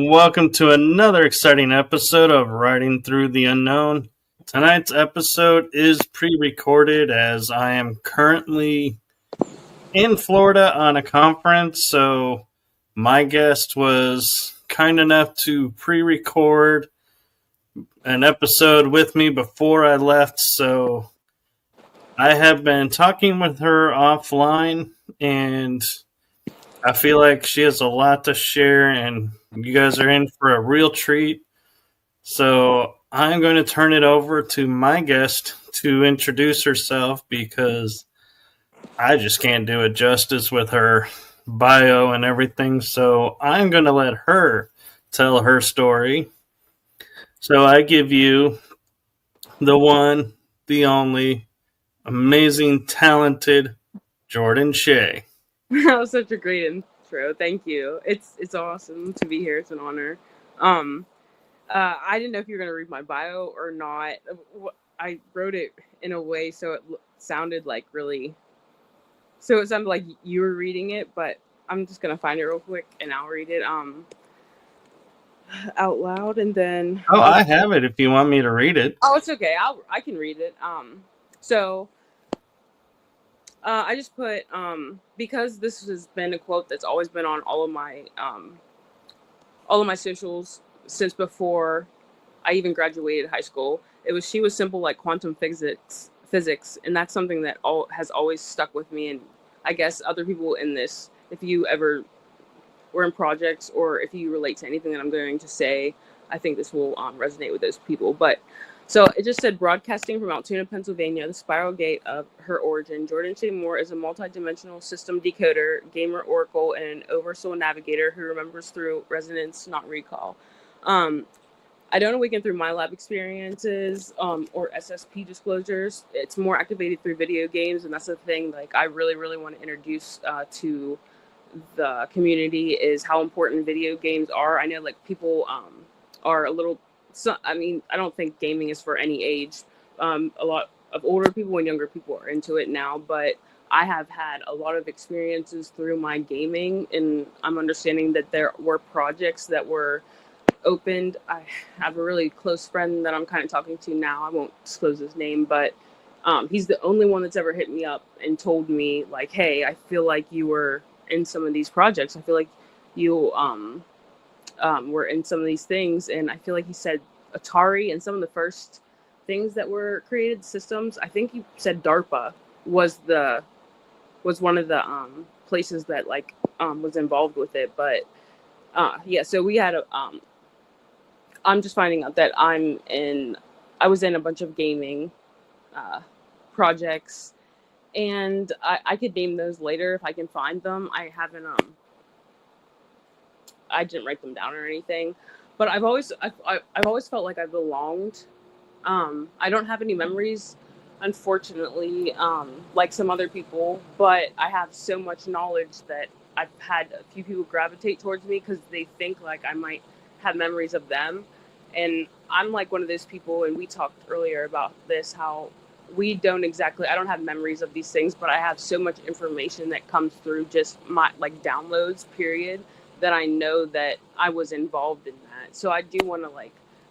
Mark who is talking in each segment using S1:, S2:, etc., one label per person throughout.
S1: Welcome to another exciting episode of Riding Through the Unknown. Tonight's episode is pre-recorded as I am currently in Florida on a conference, so my guest was kind enough to pre-record an episode with me before I left, so I have been talking with her offline, and I feel like she has a lot to share, and you guys are in for a real treat. So I'm going to turn it over to my guest to introduce herself because I just can't do it justice with her bio and everything. So I'm going to let her tell her story. So I give you the one, the only, amazing, talented Jordan Shaé.
S2: That was such a great intro. Thank you. It's awesome to be here. It's an honor. I didn't know if you were gonna read my bio or not. I wrote it in a way so it sounded like really. So it sounded like you were reading it, but I'm just gonna find it real quick and I'll read it out loud and then.
S1: Oh, I have it if you want me to read it.
S2: Oh, it's okay. I can read it. I just put because this has been a quote that's always been on all of my socials since before I even graduated high school. She was simple like quantum physics, and that's something that has always stuck with me. And I guess other people in this, if you ever were in projects or if you relate to anything that I'm going to say, I think this will resonate with those people. But so it just said, broadcasting from Altoona, Pennsylvania, the spiral gate of her origin, Jordan Shaé Moore is a multidimensional system decoder, gamer oracle, and an Oversoul navigator who remembers through resonance, not recall. I don't awaken through MILAB experiences or SSP disclosures. It's more activated through video games, and that's the thing like I really, really want to introduce to the community is how important video games are. I know like people are a little. So, I mean, I don't think gaming is for any age. A lot of older people and younger people are into it now, but I have had a lot of experiences through my gaming, and I'm understanding that there were projects that were opened. I have a really close friend that I'm kind of talking to now. I won't disclose his name, but he's the only one that's ever hit me up and told me, like, hey, I feel like you were in some of these projects. I feel like you were in some of these things, and I feel like he said Atari and some of the first things that were created systems. I think he said DARPA was one of the places that like was involved with it. But yeah, so we had I'm just finding out that I was in a bunch of gaming projects, and I could name those later if I can find them. I haven't I didn't write them down or anything, but I've always felt like I belonged. I don't have any memories, unfortunately, like some other people, but I have so much knowledge that I've had a few people gravitate towards me because they think like I might have memories of them. And I'm like one of those people, and we talked earlier about this, how I don't have memories of these things, but I have so much information that comes through just my like downloads, period, that I know that I was involved in that. So I do want to like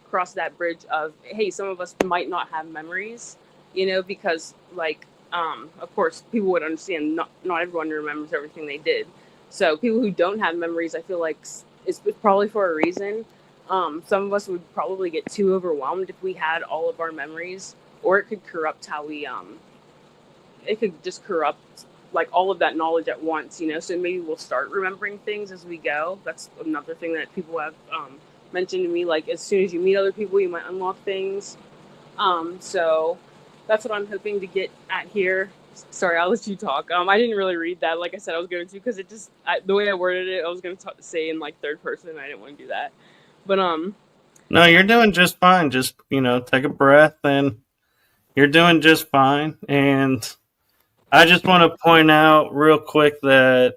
S2: cross that bridge of, hey, some of us might not have memories, because like, of course, people would understand not everyone remembers everything they did. So people who don't have memories, I feel like it's probably for a reason. Some of us would probably get too overwhelmed if we had all of our memories, or it could corrupt how we, it could just corrupt like all of that knowledge at once, so maybe we'll start remembering things as we go. That's another thing that people have mentioned to me, like as soon as you meet other people, you might unlock things. So that's what I'm hoping to get at here. Sorry, I'll let you talk. I didn't really read that, like I said I was going to, because it just, the way I worded it, I was going to say in like third person, and I didn't want to do that. But
S1: No, you're doing just fine. Just, take a breath, and you're doing just fine. And I just want to point out real quick that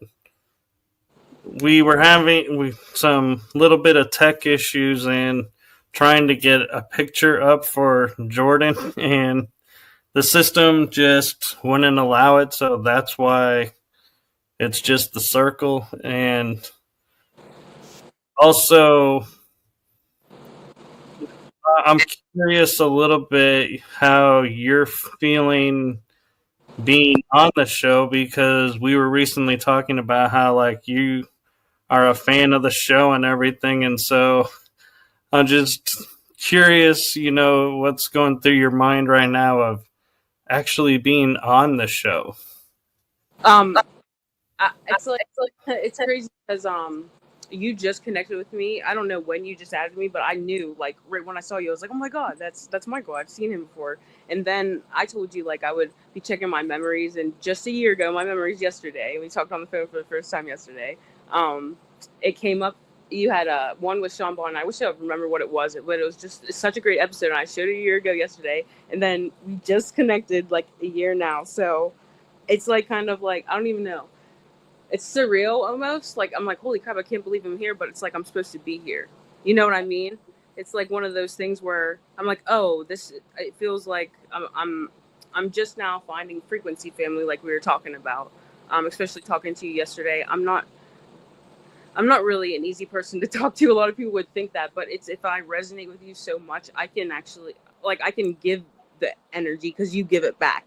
S1: we were having some little bit of tech issues and trying to get a picture up for Jordan, and the system just wouldn't allow it. So that's why it's just the circle. And Also, I'm curious a little bit how you're feeling being on the show, because we were recently talking about how like you are a fan of the show and everything, and so I'm just curious, what's going through your mind right now of actually being on the show.
S2: Um, it's like it's crazy because you just connected with me. I don't know when you just added me, but I knew like right when I saw you, I was like, oh my god, that's Michael. I've seen him before. And then I told you like I would be checking my memories, and just a year ago, my memories yesterday. We talked on the phone for the first time yesterday. It came up. You had one with Sean Bond. I wish I remember what it was, but it was just such a great episode. And I showed it a year ago yesterday, and then we just connected like a year now. So it's like kind of like I don't even know. It's surreal almost. Like I'm like, holy crap, I can't believe I'm here, but it's like I'm supposed to be here. You know what I mean? It's like one of those things where I'm like, oh, this. It feels like I'm just now finding frequency family, like we were talking about. Especially talking to you yesterday. I'm not really an easy person to talk to. A lot of people would think that, but it's if I resonate with you so much, I can actually like I can give the energy because you give it back,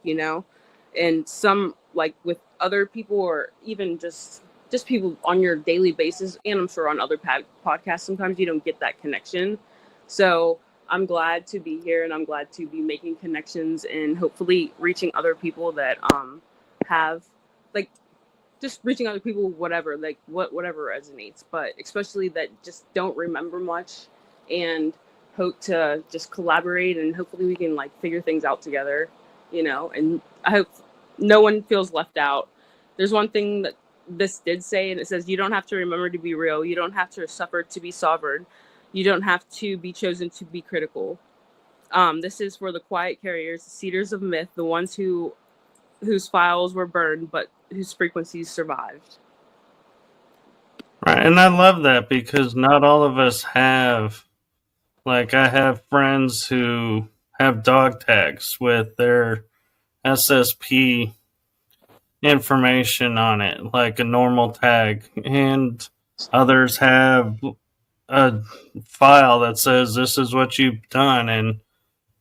S2: And some like with other people or even just people on your daily basis, and I'm sure on other podcasts, sometimes you don't get that connection. So I'm glad to be here, and I'm glad to be making connections and hopefully reaching other people that have like just reaching other people, whatever, like whatever resonates, but especially that just don't remember much and hope to just collaborate, and hopefully we can like figure things out together, and I hope no one feels left out. There's one thing that this did say, and it says, you don't have to remember to be real. You don't have to suffer to be sovereign. You don't have to be chosen to be critical. This is for the quiet carriers, the seeders of myth, the ones whose files were burned, but whose frequencies survived.
S1: Right, and I love that because not all of us have, like, I have friends who have dog tags with their SSP information on it, like a normal tag, and others have a file that says this is what you've done, and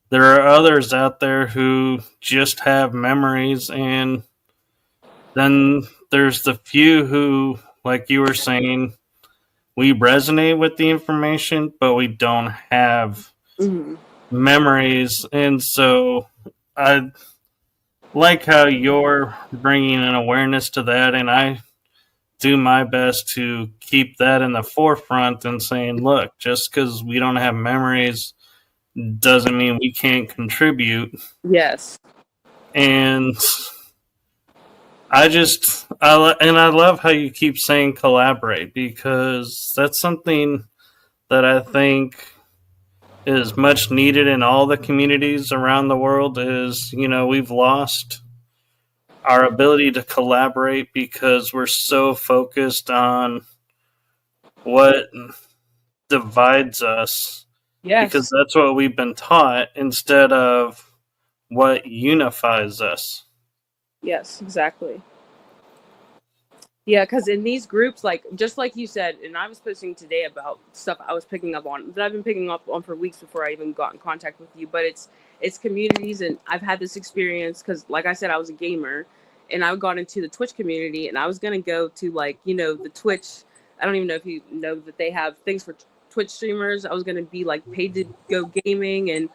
S1: there are others out there who just have memories, and then there's the few who, like you were saying, we resonate with the information, but we don't have memories. And so I like how you're bringing an awareness to that, and I do my best to keep that in the forefront and saying, look, just because we don't have memories doesn't mean we can't contribute.
S2: Yes.
S1: And I love how you keep saying collaborate, because that's something that I think is much needed in all the communities around the world. Is, we've lost our ability to collaborate because we're so focused on what divides us.
S2: Yes.
S1: Because that's what we've been taught instead of what unifies us.
S2: Yes, exactly. Yeah, because in these groups, like just like you said, and I was posting today about stuff I was picking up on that I've been picking up on for weeks before I even got in contact with you. But it's communities, and I've had this experience because, like I said, I was a gamer, and I got into the Twitch community, and I was gonna go to like the Twitch. I don't even know if you know that they have things for Twitch streamers. I was gonna be like paid to go gaming and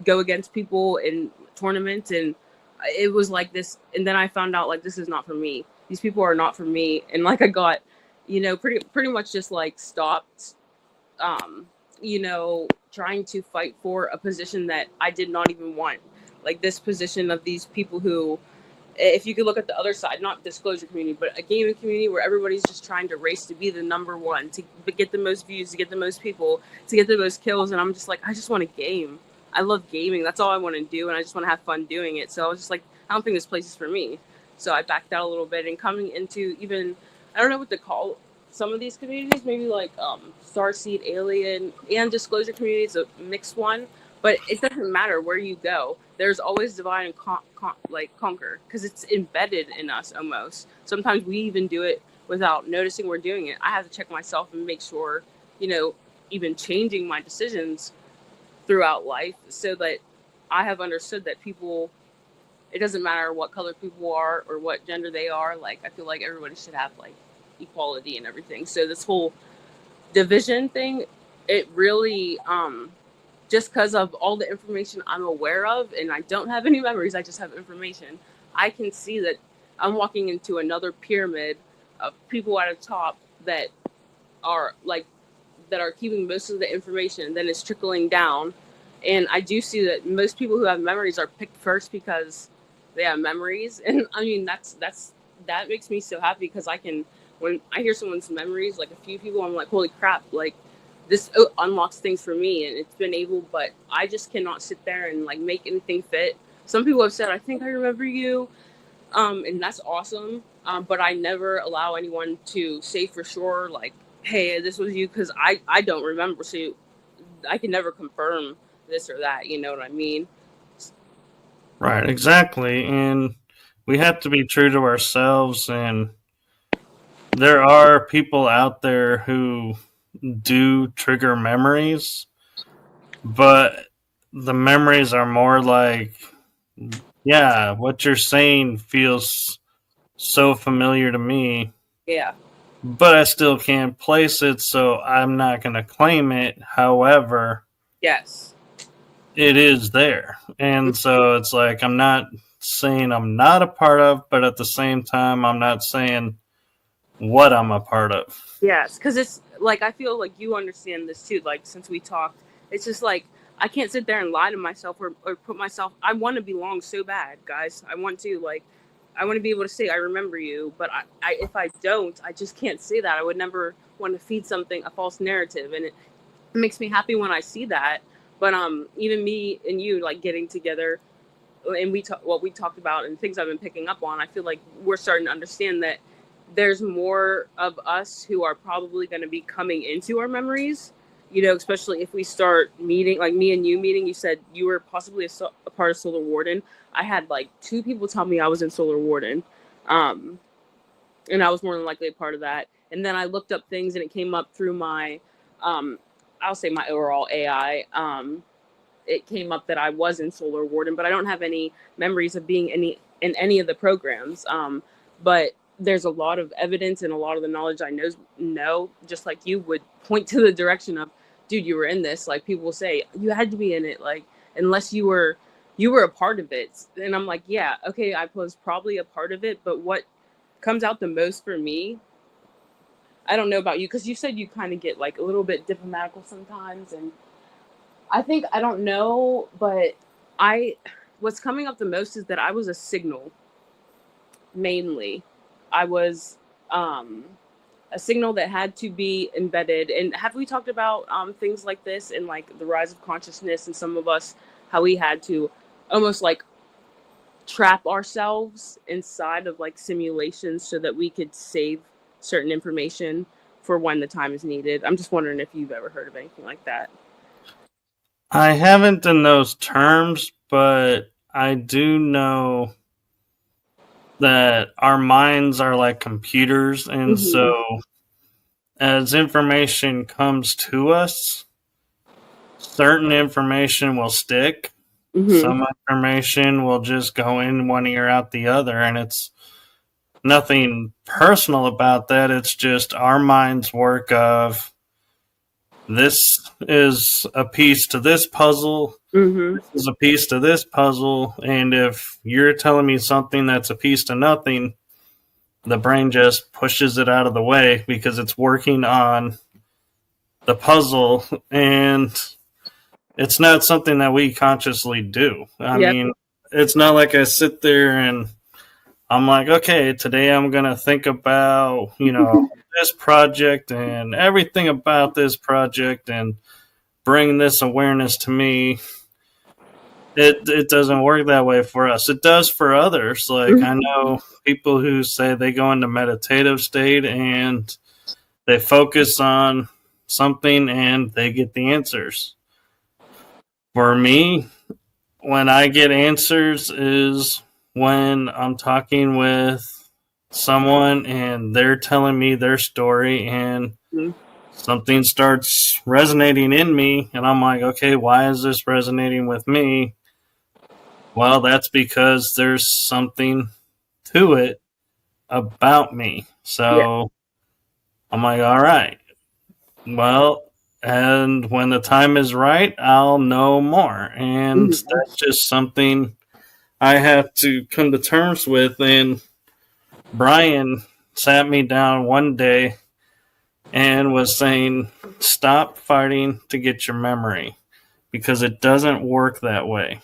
S2: go against people in tournaments, and it was like this. And then I found out like this is not for me. These people are not for me. And like I got, pretty much just like stopped, trying to fight for a position that I did not even want. Like this position of these people who, if you could look at the other side, not disclosure community, but a gaming community where everybody's just trying to race to be the number one, to get the most views, to get the most people, to get the most kills. And I'm just like, I just want to game. I love gaming. That's all I want to do. And I just want to have fun doing it. So I was just like, I don't think this place is for me. So I backed out a little bit, and coming into even, I don't know what to call some of these communities, maybe like Starseed, Alien, and Disclosure communities, a mixed one. But it doesn't matter where you go. There's always divide and conquer, because it's embedded in us almost. Sometimes we even do it without noticing we're doing it. I have to check myself and make sure, you know, even changing my decisions throughout life so that I have understood that people, it doesn't matter what color people are or what gender they are. Like, I feel like everybody should have like equality and everything. So this whole division thing, it really, just because of all the information I'm aware of, and I don't have any memories, I just have information, I can see that I'm walking into another pyramid of people at the top that are like, that are keeping most of the information, then it's trickling down. And I do see that most people who have memories are picked first because they have memories. And I mean, that makes me so happy, because I can, when I hear someone's memories, like a few people, I'm like, holy crap, like this unlocks things for me, and it's been able, but I just cannot sit there and like make anything fit. Some people have said, I think I remember you, and that's awesome. But I never allow anyone to say for sure, like, hey, this was you, because I don't remember, so I can never confirm this or that, you know what I mean?
S1: Right, exactly. And we have to be true to ourselves. And there are people out there who do trigger memories, but the memories are more like, yeah, what you're saying feels so familiar to me,
S2: Yeah.
S1: but I still can't place it, so I'm not going to claim it. However,
S2: Yes.
S1: it is there. And so it's like, I'm not saying I'm not a part of, but at the same time, I'm not saying what I'm a part of.
S2: Yes, because it's like, I feel like you understand this too. Like, since we talked, it's just like, I can't sit there and lie to myself, or put myself. I want to belong so bad, guys. I want to, like, I want to be able to say I remember you, but if I don't, I just can't say that. I would never want to feed something a false narrative, and it makes me happy when I see that. But even me and you, like, getting together, and what we talked about and things I've been picking up on, I feel like we're starting to understand that there's more of us who are probably going to be coming into our memories, you know, especially if we start meeting, like me and you meeting. You said you were possibly a part of Solar Warden. I had like 2 people tell me I was in Solar Warden, and I was more than likely a part of that. And then I looked up things, and it came up through my, I'll say my overall AI. It came up that I was in Solar Warden, but I don't have any memories of being in any of the programs. But there's a lot of evidence, and a lot of the knowledge I know, just like you, would point to the direction of, dude, you were in this. Like, people will say you had to be in it, like, unless you were a part of it. And I'm like, yeah, okay, I was probably a part of it, but what comes out the most for me, I don't know about you, because you said you kind of get like a little bit diplomatical sometimes, and I think, I don't know, but what's coming up the most is that I was a signal, mainly. I was a signal that had to be embedded. And have we talked about things like this in like the rise of consciousness, and some of us, how we had to almost like trap ourselves inside of like simulations so that we could save certain information for when the time is needed? I'm just wondering if you've ever heard of anything like that.
S1: I haven't in those terms, but I do know that our minds are like computers. And
S2: Mm-hmm.
S1: so as information comes to us, certain information will stick.
S2: Mm-hmm.
S1: Some information will just go in one ear out the other, and it's nothing personal about that. It's just our mind's work of, this is a piece to this puzzle,
S2: Mm-hmm.
S1: this is a piece to this puzzle, and if you're telling me something that's a piece to nothing, the brain just pushes it out of the way because it's working on the puzzle, and it's not something that we consciously do. I
S2: Yep.
S1: mean, it's not like I sit there and I'm like, okay, today I'm going to think about, this project and everything about this project and bring this awareness to me. It doesn't work that way for us. It does for others. Like, I know people who say they go into meditative state and they focus on something and they get the answers. For me, when I get answers is when I'm talking with someone and they're telling me their story, and something starts resonating in me, and I'm like, okay, why is this resonating with me? Well, that's because there's something to it about me.
S2: Yeah.
S1: So I'm like, all right, well, and when the time is right, I'll know more. And that's just something I have to come to terms with. And Brian sat me down one day and was saying, stop fighting to get your memory because it doesn't work that way.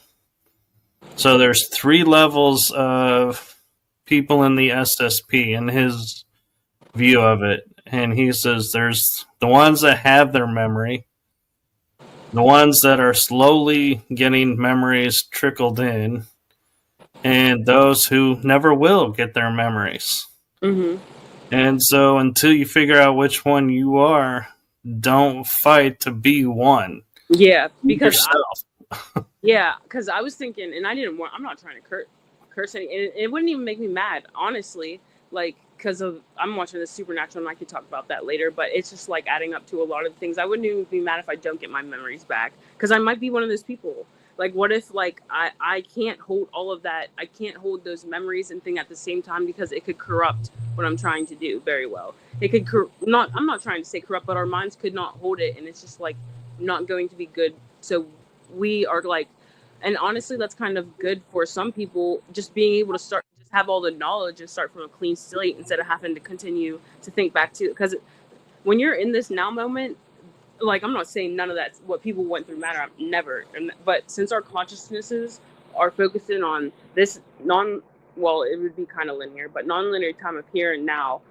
S1: So there's 3 levels of people in the SSP in his view of it. And he says there's the ones that have their memory, the ones that are slowly getting memories trickled in, and those who never will get their memories.
S2: Mm-hmm.
S1: And so until you figure out which one you are, don't fight to be one.
S2: Yeah,
S1: Be
S2: because
S1: yourself.
S2: because I was thinking, and I didn't want. I'm not trying to curse any. And it wouldn't even make me mad, honestly. Like, because of I'm watching the Supernatural, and I could talk about that later. But it's just like adding up to a lot of things. I wouldn't even be mad if I don't get my memories back, because I might be one of those people. Like, what if like I can't hold all of that? I can't hold those memories and thing at the same time because it could corrupt what I'm trying to do very well. It could not. I'm not trying to say corrupt, but our minds could not hold it, and it's just like not going to be good. So we are like, and honestly, that's kind of good for some people, just being able to start, just have all the knowledge and start from a clean slate instead of having to continue to think back to, because when you're in this now moment, like, I'm not saying none of that's what people went through matter. I'm never, but since our consciousnesses are focusing on this well, it would be kind of linear, but non-linear time of here and now,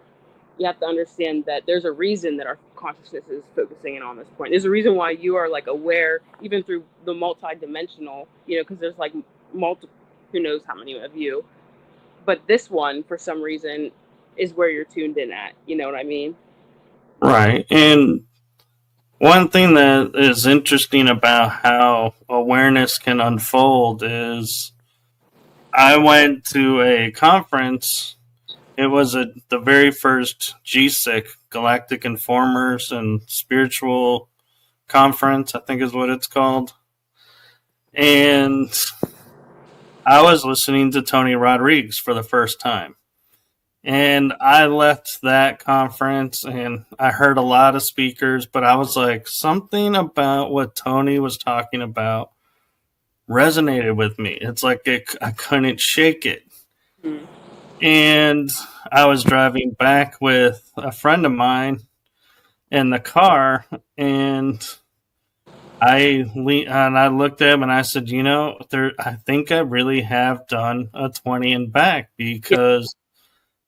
S2: you have to understand that there's a reason that our consciousness is focusing in on this point. There's a reason why you are like aware, even through the multi-dimensional, because there's like multiple, who knows how many of you, but this one, for some reason, is where you're tuned in at. You know what I mean?
S1: Right. And one thing that is interesting about how awareness can unfold is I went to a conference. It was the very first GSIC, Galactic Informers and Spiritual Conference, I think is what it's called. And I was listening to Tony Rodriguez for the first time. And I left that conference and I heard a lot of speakers, but I was like, something about what Tony was talking about resonated with me. It's like I couldn't shake it.
S2: Mm-hmm.
S1: And I was driving back with a friend of mine in the car, and I looked at him and I said, I think I really have done a 20 and back because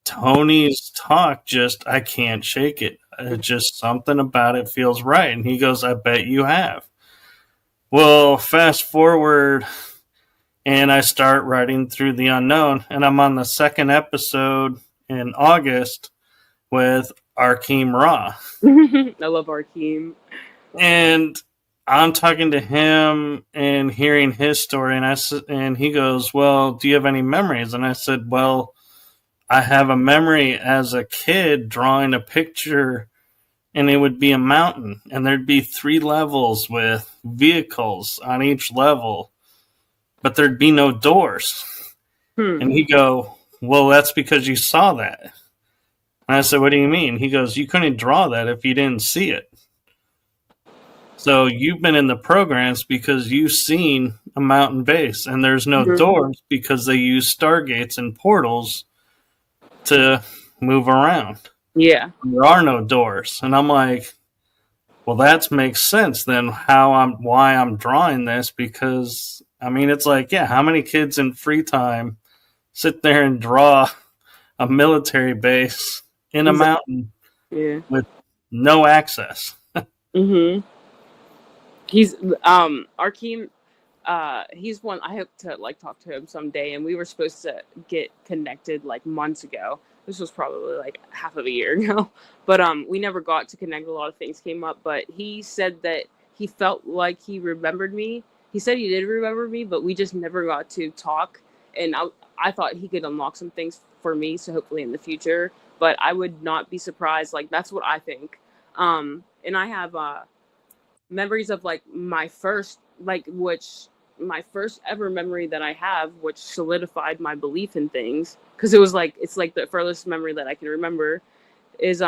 S1: Tony's talk I can't shake it. It's just something about it feels right. And he goes, I bet you have. Well, fast forward, and I start writing through the unknown, and I'm on the 2nd episode in August with Arkeem Ra.
S2: I love Arkeem.
S1: And I'm talking to him and hearing his story, and he goes, well, do you have any memories? And I said, well, I have a memory as a kid drawing a picture, and it would be a mountain, and there'd be 3 levels with vehicles on each level, but there'd be no doors. And he go, well, that's because you saw that. And I said, what do you mean? He goes, you couldn't draw that if you didn't see it. So you've been in the programs because you've seen a mountain base, and there's no doors because they use stargates and portals to move around.
S2: Yeah.
S1: There are no doors. And I'm like, well, that makes sense then why I'm drawing this, because I mean, it's like, yeah, how many kids in free time sit there and draw a military base in a mountain with no access?
S2: He's Arkeem. He's one I hope to like talk to him someday, and we were supposed to get connected like months ago. This was probably like half of a year ago, but we never got to connect. A lot of things came up, but he said that he felt like he remembered me. He said he did remember me, but we just never got to talk. And I thought he could unlock some things for me, so hopefully in the future. But I would not be surprised. Like, that's what I think. And I have memories of like my first, like, which my first ever memory that I have, which solidified my belief in things, because it was like, it's like the furthest memory that I can remember is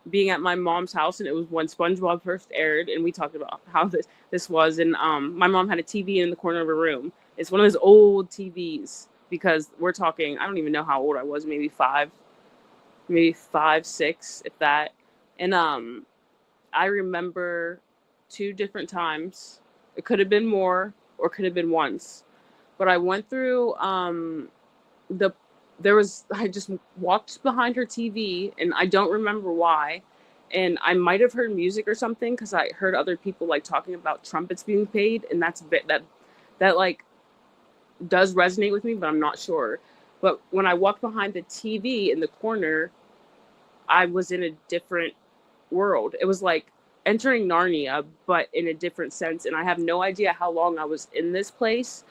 S2: being at my mom's house, and it was when SpongeBob first aired, and we talked about how this was, and my mom had a TV in the corner of her room. It's one of those old TVs, because we're talking, I don't even know how old I was, maybe five, 6, if that. And I remember 2 different times. It could have been more or could have been once, but I went through I just walked behind her TV, and I don't remember why. And I might have heard music or something, because I heard other people like talking about trumpets being played, and that like does resonate with me, but I'm not sure. But when I walked behind the TV in the corner, I was in a different world. It was like entering Narnia, but in a different sense. And I have no idea how long I was in this place,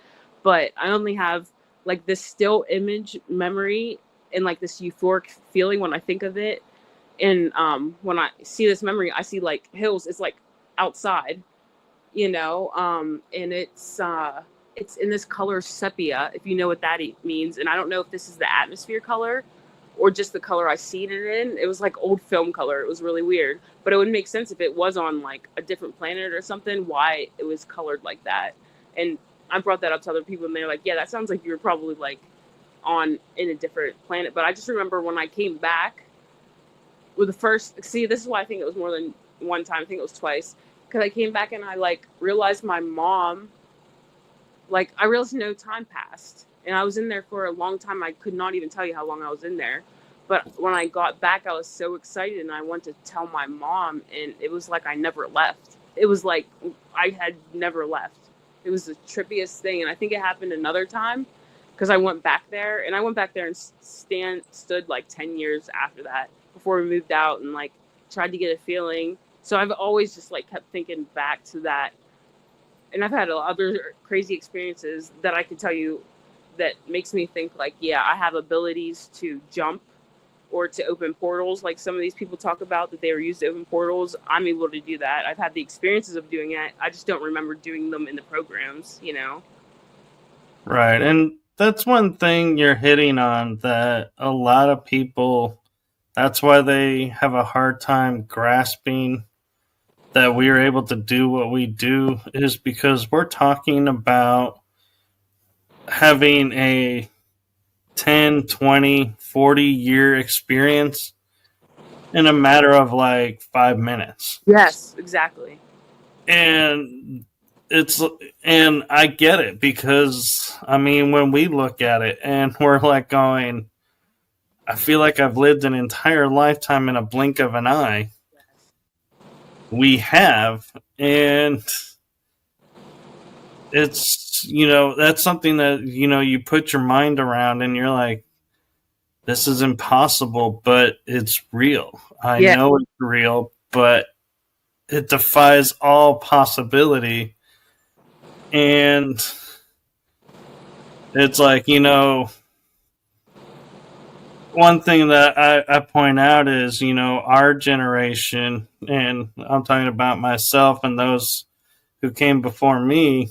S2: but I only have like this still image memory and like this euphoric feeling when I think of it. And when I see this memory, I see like hills. It's like outside, and it's in this color sepia, if you know what that means. And I don't know if this is the atmosphere color or just the color I seen it in. It was like old film color. It was really weird, but it would make sense if it was on like a different planet or something, why it was colored like that. And I brought that up to other people, and they're like, yeah, that sounds like you were probably like in a different planet. But I just remember when I came back with the first, this is why I think it was more than one time. I think it was twice, because I came back and I like realized my mom, like I realized no time passed. And I was in there for a long time. I could not even tell you how long I was in there. But when I got back, I was so excited, and I went to tell my mom, and it was like I never left. It was like I had never left. It was the trippiest thing. And I think it happened another time, because I went back there, and stood like 10 years after that, before we moved out, and like tried to get a feeling. So I've always just like kept thinking back to that. And I've had other crazy experiences that I could tell you that makes me think like, yeah, I have abilities to jump or to open portals. Like some of these people talk about that they were used to open portals. I'm able to do that. I've had the experiences of doing it. I just don't remember doing them in the programs,
S1: Right. And that's one thing you're hitting on, that a lot of people, that's why they have a hard time grasping that we are able to do what we do, is because we're talking about having a 10, 20, 40-year experience in a matter of like 5 minutes.
S2: Yes, exactly.
S1: And I get it, because I mean, when we look at it and we're like going, I feel like I've lived an entire lifetime in a blink of an eye. We have, and it's, that's something that, you put your mind around, and you're like, this is impossible, but it's real. I know it's real, but it defies all possibility. And it's like, one thing that I point out is, our generation, and I'm talking about myself and those who came before me,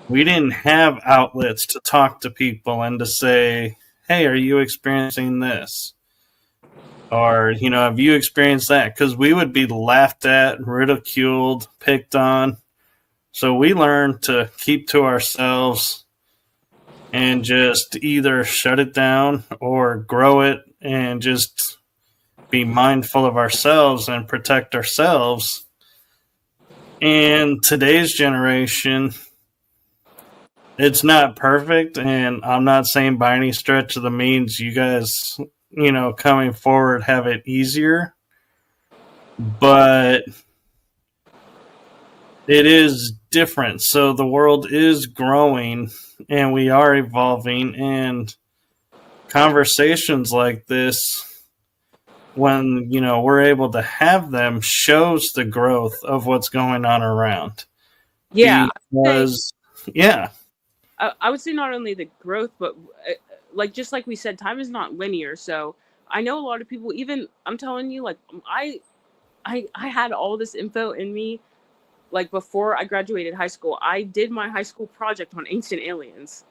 S1: we didn't have outlets to talk to people and to say, hey, are you experiencing this? Or, have you experienced that? Because we would be laughed at, ridiculed, picked on. So we learned to keep to ourselves and just either shut it down or grow it, and just be mindful of ourselves and protect ourselves. And today's generation, it's not perfect, and I'm not saying by any stretch of the means you guys, coming forward have it easier, but it is different. So the world is growing, and we are evolving, and conversations like this, when, we're able to have them, shows the growth of what's going on around.
S2: Yeah.
S1: Because, yeah.
S2: I would say not only the growth, but like just like we said, time is not linear. So I know a lot of people. Even I'm telling you, like I had all this info in me. Like before I graduated high school, I did my high school project on ancient aliens.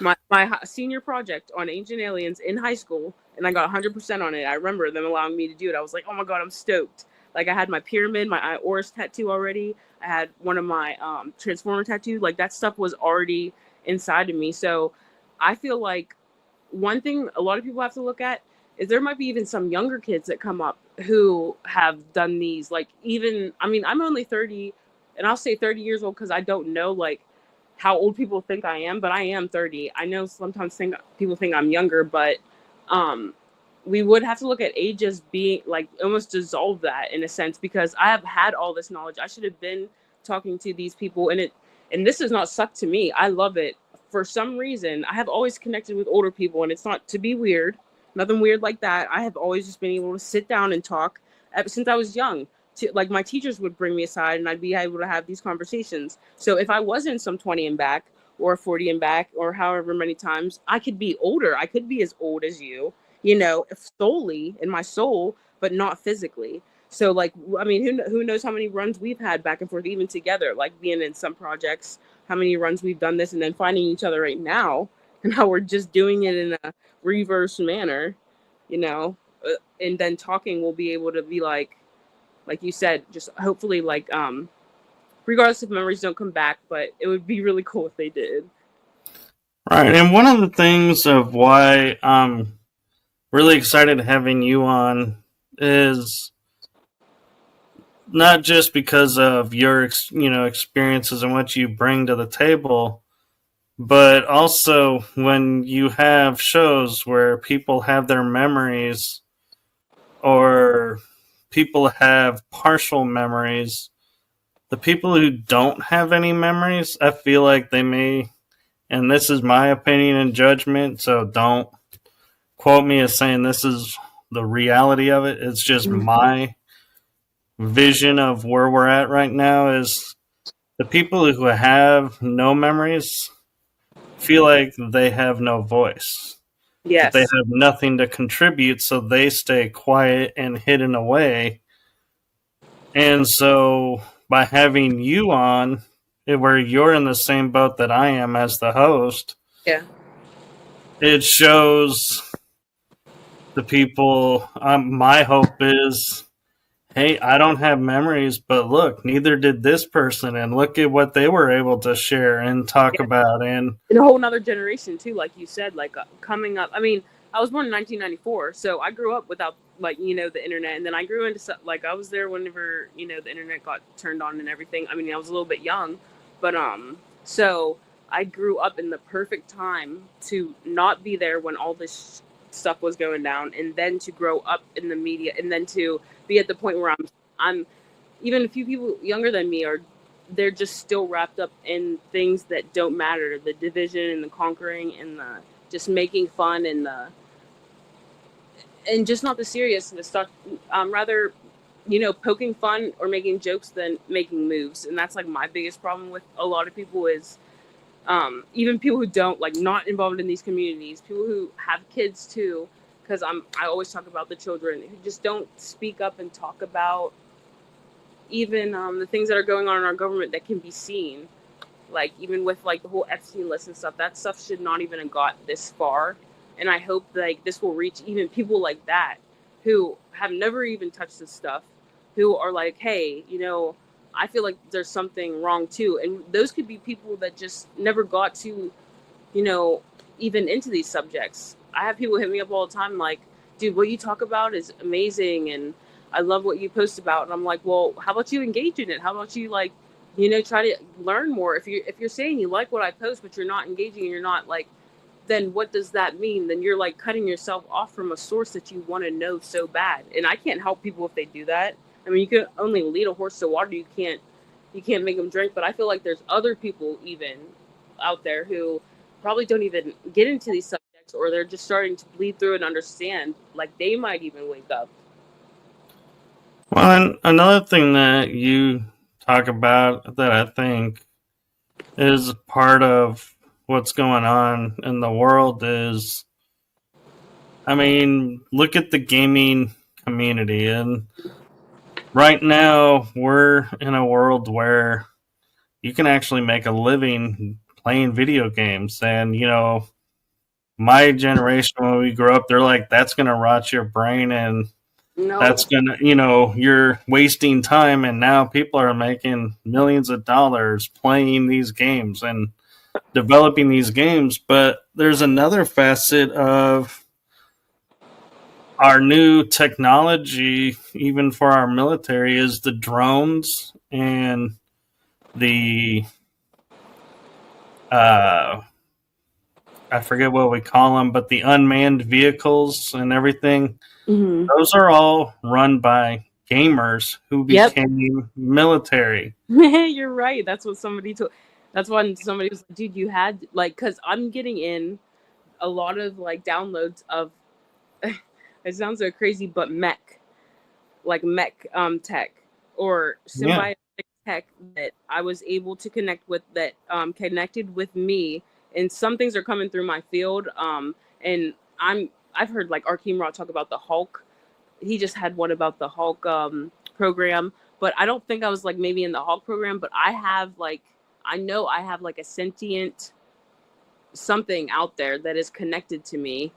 S2: My senior project on ancient aliens in high school, and I got 100% on it. I remember them allowing me to do it. I was like, oh my god, I'm stoked. Like I had my pyramid, my Oris tattoo already. I had one of my transformer tattoos. Like that stuff was already inside of me. So I feel like one thing a lot of people have to look at is there might be even some younger kids that come up who have done these. Like even, I mean, I'm only 30, and I'll say 30 years old because I don't know like how old people think I am, but I am 30. I know sometimes people think I'm younger, but um, we would have to look at age as being like almost dissolve that in a sense, because I have had all this knowledge. I should have been talking to these people, and this does not suck to me. I love it. For some reason, I have always connected with older people, and it's not to be weird, nothing weird like that. I have always just been able to sit down and talk ever since I was young. Like my teachers would bring me aside and I'd be able to have these conversations. So if I wasn't some 20 and back or 40 and back or however many times, I could be older. I could be as old as you know, solely in my soul, but not physically. So like, I mean, who knows how many runs we've had back and forth, even together, like being in some projects, how many runs we've done this and then finding each other right now and how we're just doing it in a reverse manner, you know, and then talking, we'll be able to be like you said, just hopefully like regardless if memories don't come back, but it would be really cool if they did.
S1: Right, and one of the things of why I'm really excited having you on is not just because of your experiences and what you bring to the table, but also when you have shows where people have their memories or people have partial memories. The people who don't have any memories, I feel like they may, and this is my opinion and judgment, so don't quote me as saying this is the reality of it. It's just my vision of where we're at right now is the people who have no memories feel like they have no voice. That they
S2: Yes.
S1: have nothing to contribute, so they stay quiet and hidden away. And so by having you on, where you're in the same boat that I am as the host,
S2: Yeah.
S1: it shows the people. My hope is, hey, I don't have memories, but look, neither did this person, and look at what they were able to share and talk
S2: Yeah.
S1: about. And
S2: a whole nother generation too, like you said, like coming up. I mean, I was born in 1994, so I grew up without like the internet, and then I grew into like I was there whenever the internet got turned on and everything. I mean, I was a little bit young, but so I grew up in the perfect time to not be there when all this stuff was going down, and then to grow up in the media, and then to be at the point where I'm even a few people younger than me are they're just still wrapped up in things that don't matter, the division and the conquering and the just making fun and just not the seriousness stuff, rather poking fun or making jokes than making moves. And that's like my biggest problem with a lot of people is even people who don't like not involved in these communities, people who have kids too, because I always talk about the children who just don't speak up and talk about even the things that are going on in our government that can be seen, like even with like the whole Epstein list and stuff. That stuff should not even have got this far, and I hope like this will reach even people like that who have never even touched this stuff, who are like, hey, I feel like there's something wrong too. And those could be people that just never got to even into these subjects. I have people hit me up all the time like, dude, what you talk about is amazing, and I love what you post about. And I'm like, well, how about you engage in it? How about you like, try to learn more? If you're saying you like what I post, but you're not engaging and you're not like, then what does that mean? Then you're like cutting yourself off from a source that you want to know so bad. And I can't help people if they do that. I mean, you can only lead a horse to water. You can't make them drink. But I feel like there's other people even out there who probably don't even get into these subjects, or they're just starting to bleed through and understand. Like they might even wake up.
S1: well, and another thing that you talk about that I think is part of what's going on in the world is, I mean, look at the gaming community. And right now, we're in a world where you can actually make a living playing video games. And, you know, my generation, when we grew up, they're like, that's going to rot your brain and
S2: No.
S1: that's going to, you know, you're wasting time. And now people are making millions of dollars playing these games and developing these games. But there's another facet of our new technology, even for our military, is the drones and the I forget what we call them, but the unmanned vehicles and everything.
S2: Mm-hmm.
S1: Those are all run by gamers who
S2: Yep.
S1: became military.
S2: You're right. That's what somebody told. That's when somebody was like, dude, you had like, because I'm getting in a lot of like downloads of, it sounds so crazy, but mech tech or
S1: Yeah.
S2: symbiotic tech that I was able to connect with, that connected with me, and some things are coming through my field. And I've heard like Arkeem Raw talk about the Hulk. He just had one about the Hulk program, but I don't think I was like maybe in the Hulk program, but I have like, I know I have like a sentient something out there that is connected to me.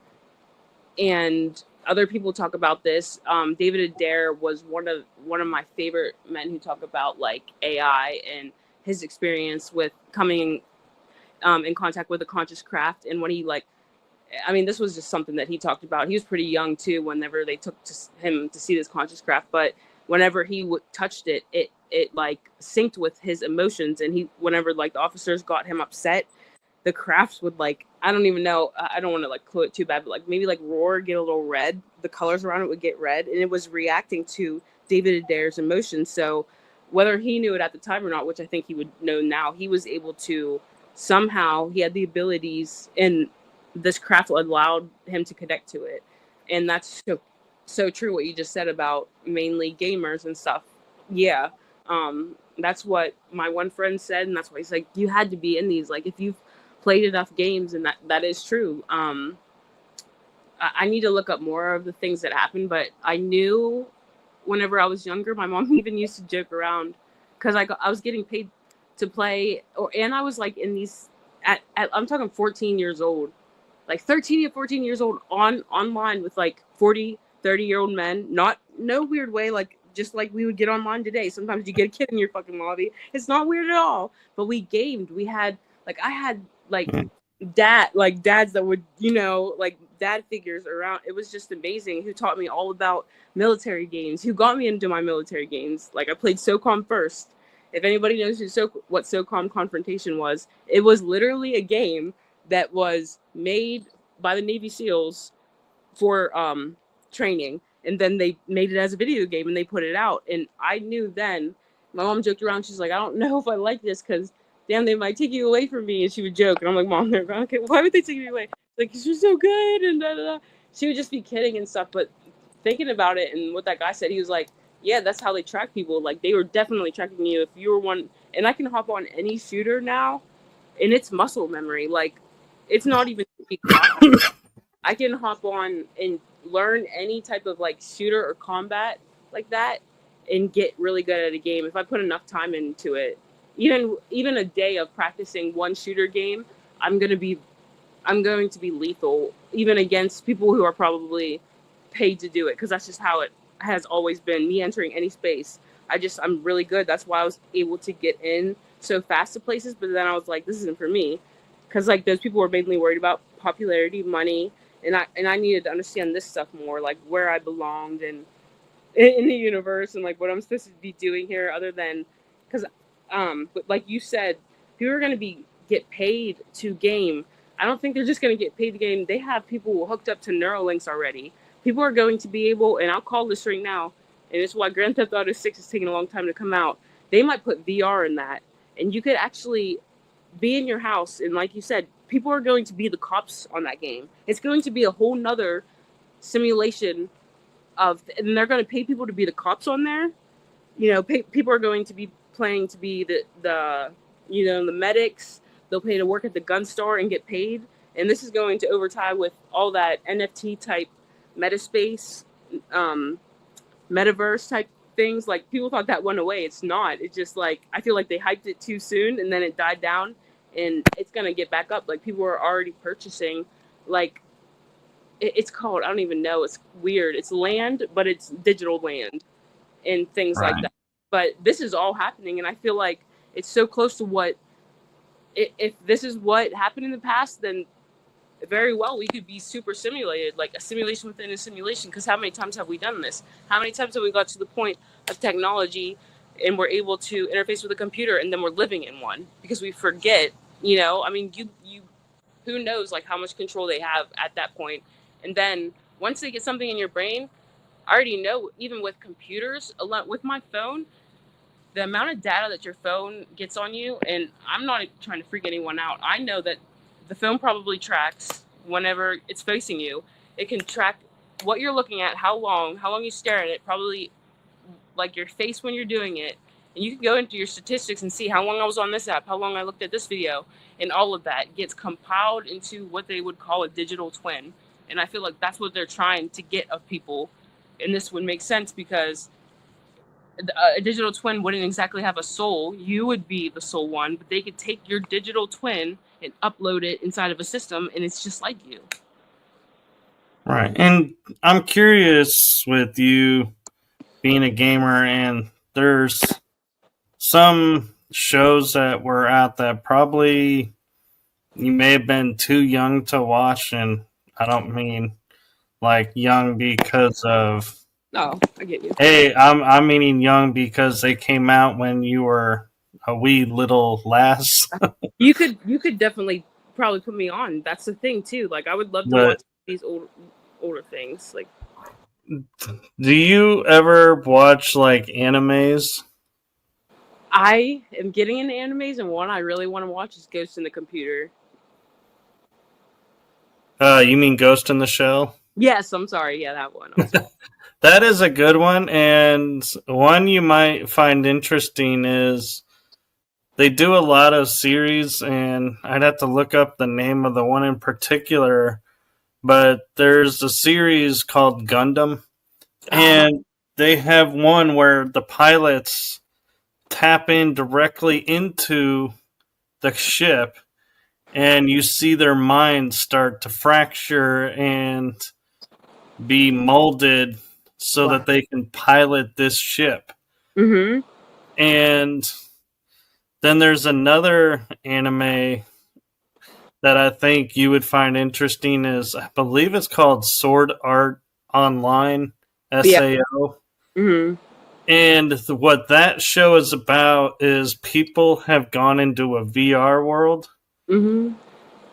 S2: And other people talk about this. David Adair was one of my favorite men who talk about like AI and his experience with coming in contact with a conscious craft. And when he like, I mean, this was just something that he talked about. He was pretty young too whenever they took him to see this conscious craft. But whenever he touched it, it like synced with his emotions. And he, whenever like the officers got him upset, the crafts would like, I don't even know, I don't want to like clue it too bad, but like maybe like roar, get a little red. The colors around it would get red, and it was reacting to David Adair's emotions. So whether he knew it at the time or not, which I think he would know now, he was able to somehow, he had the abilities, and this craft allowed him to connect to it. And that's so true what you just said about mainly gamers and stuff. Yeah. That's what my one friend said, and that's why he's like, you had to be in these. Like, if you've played enough games, and that is true. I need to look up more of the things that happened, but I knew whenever I was younger, my mom even used to joke around because I was getting paid to play, and I was like in these at I'm talking 14 years old, like 13 to 14 years old online with like 40, 30-year-old men, not no weird way, like just like we would get online today. Sometimes you get a kid in your fucking lobby. It's not weird at all. But we gamed. We had like I had like dads that would, you know, like dad figures around. It was just amazing, who taught me all about military games, who got me into my military games. Like I played SOCOM first. If anybody knows what SOCOM Confrontation was, it was literally a game that was made by the Navy SEALs for training, and then they made it as a video game and they put it out. And I knew then, my mom joked around, she's like, I don't know if I like this because damn, they might take you away from me. And she would joke, and I'm like, Mom, they're okay, why would they take me away? Like, you're so good, and da, da, da. She would just be kidding and stuff. But thinking about it, and what that guy said, he was like, yeah, that's how they track people. Like, they were definitely tracking you if you were one. And I can hop on any shooter now, and it's muscle memory. Like, it's not even I can hop on and learn any type of like shooter or combat like that and get really good at a game if I put enough time into it. Even a day of practicing one shooter game, I'm going to be lethal, even against people who are probably paid to do it, because that's just how it has always been. Me entering any space, I'm really good. That's why I was able to get in so fast to places. But then I was like, this isn't for me, because like those people were mainly worried about popularity, money, and I needed to understand this stuff more, like where I belonged and in the universe, and like what I'm supposed to be doing here, other than because but like you said, people are going to be get paid to game. I don't think they're just going to get paid to game. They have people hooked up to Neuralinks already. People are going to be able, and I'll call this right now, and it's why Grand Theft Auto 6 is taking a long time to come out. They might put VR in that, and you could actually be in your house, and like you said, people are going to be the cops on that game. It's going to be a whole nother simulation of, and they're going to pay people to be the cops on there. You know, people are going to be playing to be the the medics, they'll pay to work at the gun store and get paid. And this is going to overtie with all that NFT type metaspace, metaverse type things. Like, people thought that went away. It's not. It's just like, I feel like they hyped it too soon and then it died down, and it's gonna get back up. Like, people are already purchasing, like, it's called, I don't even know, it's weird, it's land, but it's digital land and things like that. But this is all happening, and I feel like it's so close to what, if this is what happened in the past, then very well we could be super simulated, like a simulation within a simulation. Because how many times have we done this? How many times have we got to the point of technology and we're able to interface with a computer, and then we're living in one because we forget, I mean, you who knows, like, how much control they have at that point. And then once they get something in your brain, I already know, even with computers, a lot with my phone, the amount of data that your phone gets on you, and I'm not trying to freak anyone out, I know that the phone probably tracks whenever it's facing you. It can track what you're looking at, how long you stare at it, probably like your face when you're doing it. And you can go into your statistics and see how long I was on this app, how long I looked at this video, and all of that gets compiled into what they would call a digital twin. And I feel like that's what they're trying to get of people. And this would make sense because a digital twin wouldn't exactly have a soul. You would be the soul one, but they could take your digital twin and upload it inside of a system, and it's just like you.
S1: Right. And I'm curious, with you being a gamer, and there's some shows that were out that probably you may have been too young to watch, and I don't mean like young because of,
S2: oh, I get you.
S1: Hey, I'm meaning young because they came out when you were a wee little lass.
S2: You could definitely probably put me on. That's the thing too. Like, I would love to watch these older things. Like,
S1: do you ever watch like animes?
S2: I am getting into animes, and one I really want to watch is Ghost in the Computer.
S1: You mean Ghost in the Shell?
S2: Yes, I'm sorry. Yeah, that one.
S1: That is a good one, and one you might find interesting is they do a lot of series, and I'd have to look up the name of the one in particular, but there's a series called Gundam, and they have one where the pilots tap in directly into the ship, and you see their minds start to fracture and be molded so that they can pilot this ship.
S2: Mm-hmm.
S1: And then there's another anime that I think you would find interesting, is I believe it's called Sword Art Online, SAO.
S2: Yeah. Mm-hmm.
S1: And what that show is about is people have gone into a VR world.
S2: Mm-hmm.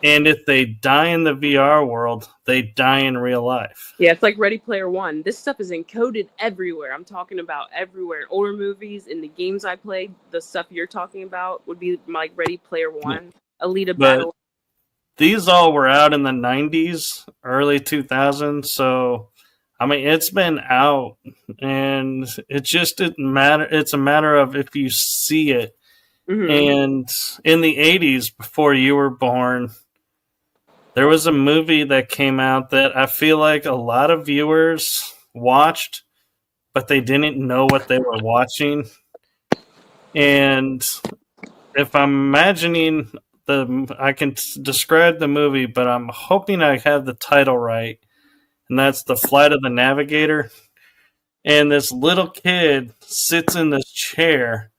S1: And if they die in the VR world, they die in real life.
S2: Yeah, it's like Ready Player One. This stuff is encoded everywhere. I'm talking about everywhere. In older movies, in the games I played, the stuff you're talking about would be like Ready Player One, Alita Battle.
S1: These all were out in the 90s, early 2000s. So, I mean, it's been out, and it just didn't matter. It's a matter of if you see it.
S2: Mm-hmm.
S1: And in the 80s, before you were born, there was a movie that came out that I feel like a lot of viewers watched, but they didn't know what they were watching. And if I'm imagining I can describe the movie, but I'm hoping I have the title right. And that's The Flight of the Navigator. And this little kid sits in this chair,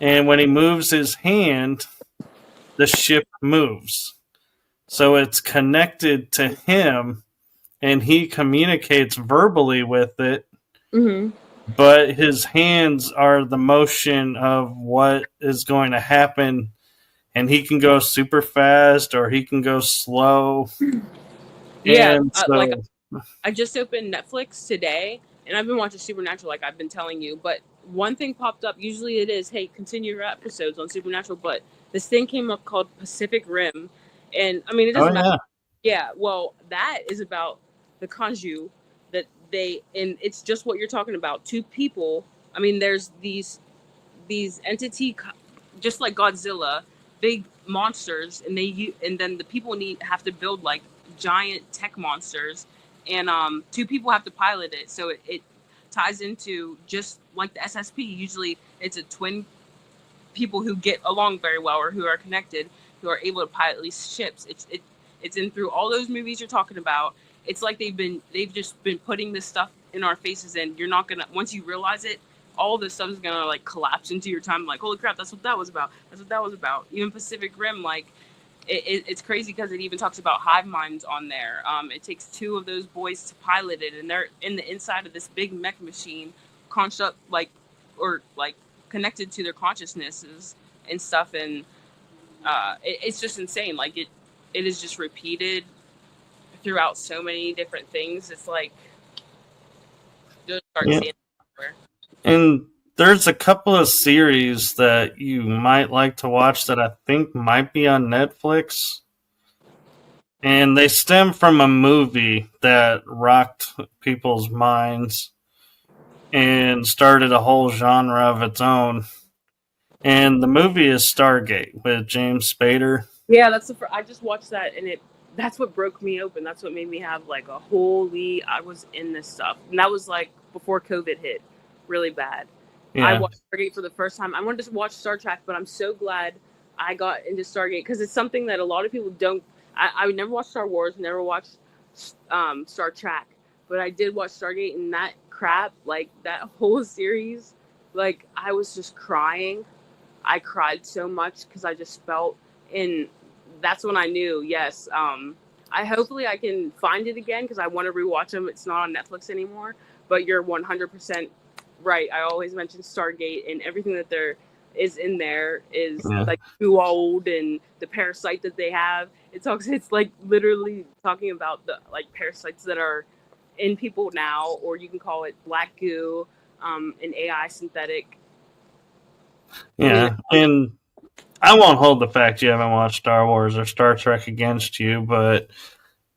S1: and when he moves his hand, the ship moves. So it's connected to him, and he communicates verbally with it.
S2: Mm-hmm.
S1: But his hands are the motion of what is going to happen, and he can go super fast or he can go slow.
S2: Yeah, like I just opened Netflix today, and I've been watching Supernatural, like I've been telling you. But one thing popped up. Usually it is, hey, continue your episodes on Supernatural. But this thing came up called Pacific Rim. And I mean, it doesn't matter. Yeah, well, that is about the Kanju that and it's just what you're talking about. Two people. I mean, there's these entity, just like Godzilla, big monsters, and then the people have to build like giant tech monsters, and two people have to pilot it. So it ties into just like the SSP. Usually, it's a twin people who get along very well or who are connected, who are able to pilot these ships. It's in through all those movies you're talking about. It's like they've just been putting this stuff in our faces, and you're not gonna, once you realize it, all this stuff is gonna like collapse into your time. Like, holy crap, that's what that was about. That's what that was about. Even Pacific Rim, like it's crazy because it even talks about hive minds on there. It takes two of those boys to pilot it, and they're in the inside of this big mech machine, construct like or like connected to their consciousnesses and stuff, and it's just insane. Like it is just repeated throughout so many different things. It's like just start seeing it everywhere.
S1: And there's a couple of series that you might like to watch that I think might be on Netflix. And they stem from a movie that rocked people's minds and started a whole genre of its own. And the movie is Stargate with James Spader.
S2: Yeah, I just watched that, and that's what broke me open. That's what made me have like a holy, I was in this stuff. And that was like before COVID hit really bad. Yeah. I watched Stargate for the first time. I wanted to watch Star Trek, but I'm so glad I got into Stargate because it's something that a lot of people don't. I would never watch Star Wars, never watched Star Trek, but I did watch Stargate, and that crap, like that whole series, like I was just crying. I cried so much because I just felt, and that's when I knew, yes, hopefully I can find it again because I want to rewatch them. It's not on Netflix anymore, but you're 100% right. I always mention Stargate, and everything that there is in there is like too old, and the parasite that they have. It's like literally talking about the like parasites that are in people now, or you can call it black goo, an AI synthetic.
S1: Yeah, and I won't hold the fact you haven't watched Star Wars or Star Trek against you, but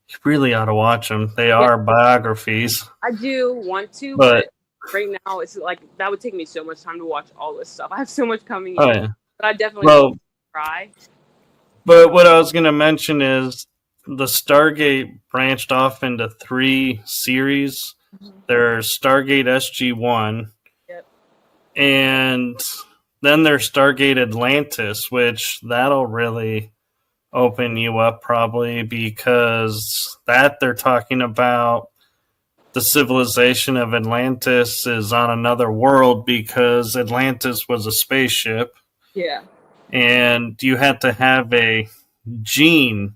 S1: you really ought to watch them. They are biographies.
S2: I do want to, but right now it's like that would take me so much time to watch all this stuff. I have so much coming in, but I definitely try.
S1: But what I was going to mention is the Stargate branched off into 3 series. There's Stargate SG-1, and then there's Stargate Atlantis, which that'll really open you up probably because that they're talking about the civilization of Atlantis is on another world because Atlantis was a spaceship.
S2: Yeah.
S1: And you had to have a gene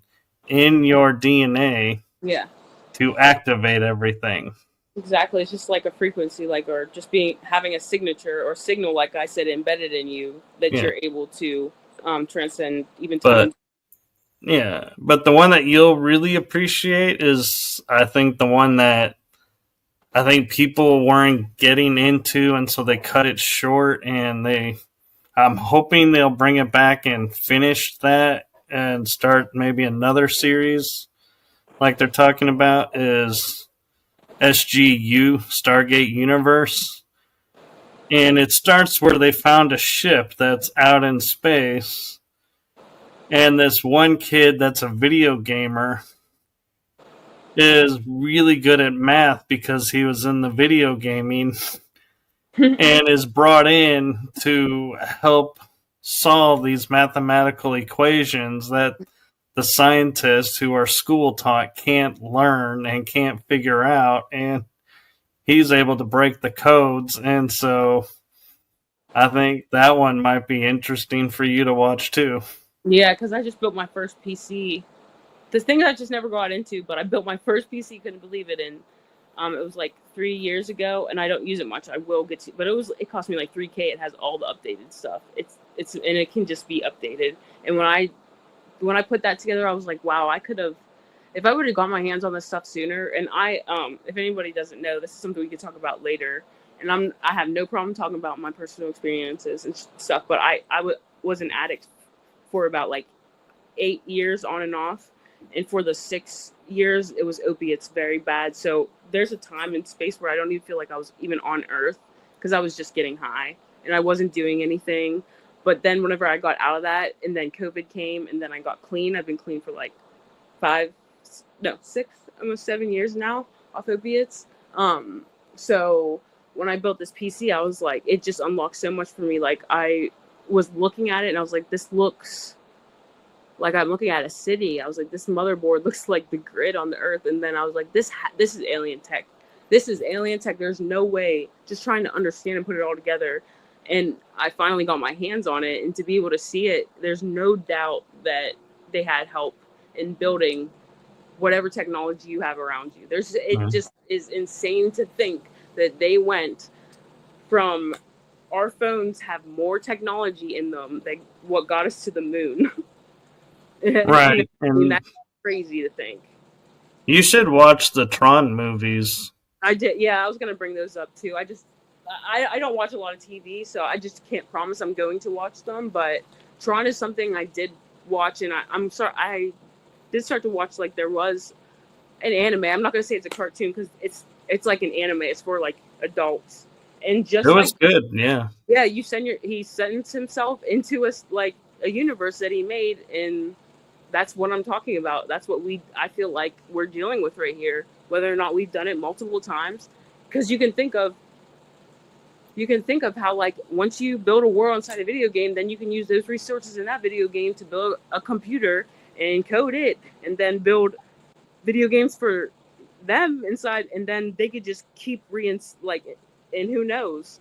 S1: in your DNA to activate everything.
S2: Exactly. It's just like a frequency, like, or just having a signature or signal, like I said, embedded in you that you're able to transcend even time.
S1: Yeah, but the one that you'll really appreciate is, I think, the one that I think people weren't getting into, and so they cut it short, and I'm hoping they'll bring it back and finish that and start maybe another series like they're talking about is SGU, Stargate Universe. And it starts where they found a ship that's out in space. And this one kid that's a video gamer is really good at math because he was in the video gaming and is brought in to help solve these mathematical equations that the scientists who are school taught can't learn and can't figure out, and he's able to break the codes. And so I think that one might be interesting for you to watch too.
S2: Yeah, because I just built my first PC. This thing I just never got into, but I built my first PC, couldn't believe it, and it was like 3 years ago, and I don't use it much. I will get to, but it cost me like $3,000. It has all the updated stuff. It's and it can just be updated. And when I put that together, I was like, wow, I could have, if I would have got my hands on this stuff sooner. And if anybody doesn't know, this is something we could talk about later. And I have no problem talking about my personal experiences and stuff. But I was an addict for about like 8 years on and off. And for the 6 years, it was opiates very bad. So there's a time and space where I don't even feel like I was even on Earth because I was just getting high and I wasn't doing anything. But then whenever I got out of that, and then COVID came, and then I got clean, I've been clean for like 6, almost 7 years now off opiates. So when I built this PC, I was like, it just unlocked so much for me. Like I was looking at it and I was like, this looks like I'm looking at a city. I was like, this motherboard looks like the grid on the earth. And then I was like, this is alien tech. This is alien tech. There's no way. Just trying to understand and put it all together. And I finally got my hands on it, and to be able to see it, there's no doubt that they had help in building whatever technology you have around you. It just is insane to think that they went from our phones have more technology in them than what got us to the moon.
S1: Right.
S2: And that's crazy to think.
S1: You should watch the Tron movies.
S2: I did. Yeah, I was going to bring those up too. I don't watch a lot of TV, so I just can't promise I'm going to watch them. But Tron is something I did watch, and I'm sorry, I did start to watch. Like there was an anime. I'm not going to say it's a cartoon because it's like an anime. It's for like adults, and just
S1: it was good. Yeah.
S2: Yeah, he sentenced himself into a universe that he made, and that's what I'm talking about. That's what I feel like we're dealing with right here, whether or not we've done it multiple times. Because you can think of how, like, once you build a world inside a video game, then you can use those resources in that video game to build a computer and code it, and then build video games for them inside, and then they could just keep and who knows.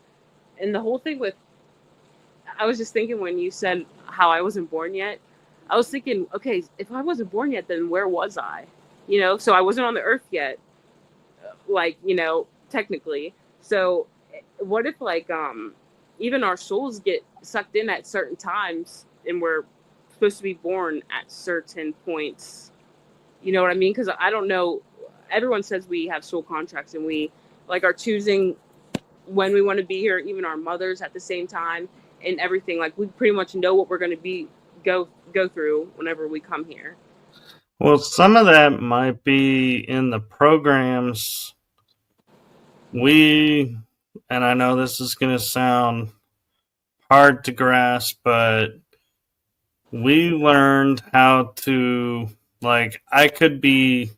S2: And the whole thing with, I was just thinking when you said how I wasn't born yet, I was thinking, okay, if I wasn't born yet, then where was I? So I wasn't on the earth yet, technically. So what if even our souls get sucked in at certain times, and we're supposed to be born at certain points? You know what I mean? Because I don't know. Everyone says we have soul contracts, and we are choosing when we want to be here. Even our mothers at the same time, and everything. Like we pretty much know what we're going to go through whenever we come here.
S1: Well, some of that might be in the programs. And I know this is going to sound hard to grasp, but we learned how to, I could be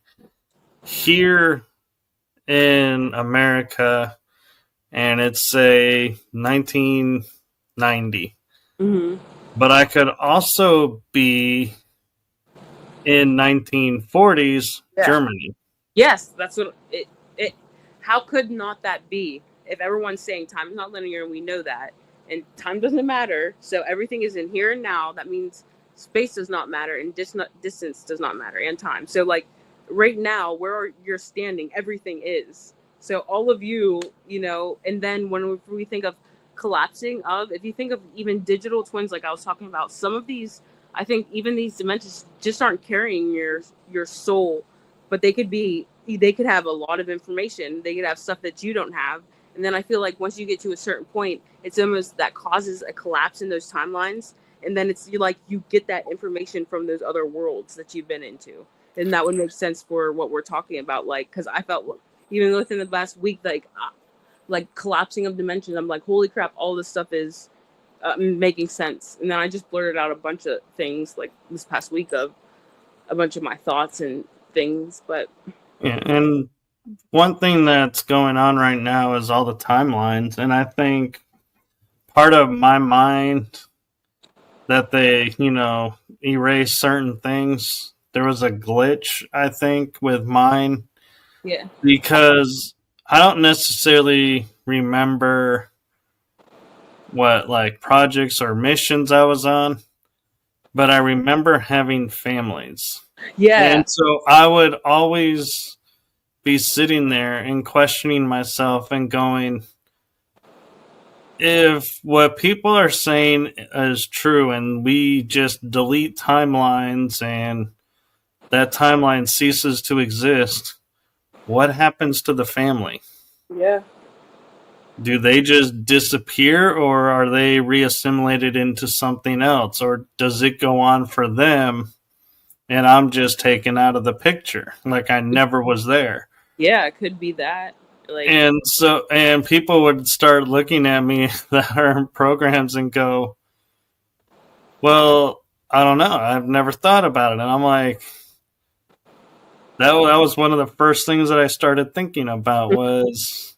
S1: here in America and it's, say, 1990.
S2: Mm-hmm.
S1: But I could also be in 1940s Germany.
S2: Yes, that's what it. How could not that be? If everyone's saying time is not linear, and we know that, and time doesn't matter, so everything is in here and now. That means space does not matter, and distance does not matter, and time. So, right now, where you're standing, everything is. So all of you, and then when we think of collapsing if you think of even digital twins, like I was talking about, some of these, I think even these dimensions just aren't carrying your soul, but they could have a lot of information. They could have stuff that you don't have. And then I feel like once you get to a certain point, it's almost that causes a collapse in those timelines. And then it's you get that information from those other worlds that you've been into. And that would make sense for what we're talking about. Because I felt even within the last week, collapsing of dimensions, I'm like, holy crap, all this stuff is making sense. And then I just blurted out a bunch of things this past week of a bunch of my thoughts and things. But
S1: yeah, and one thing that's going on right now is all the timelines. And I think part of my mind that they, erase certain things. There was a glitch, I think, with mine.
S2: Yeah.
S1: Because I don't necessarily remember what projects or missions I was on, but I remember having families.
S2: Yeah.
S1: And so I would always be sitting there and questioning myself and going, if what people are saying is true and we just delete timelines and that timeline ceases to exist, what happens to the family?
S2: Yeah.
S1: Do they just disappear, or are they reassimilated into something else? Or does it go on for them and I'm just taken out of the picture, like I never was there?
S2: Yeah, it could be that.
S1: And people would start looking at me that are in programs and go, Well, I don't know. I've never thought about it. And I'm like, that was one of the first things that I started thinking about was,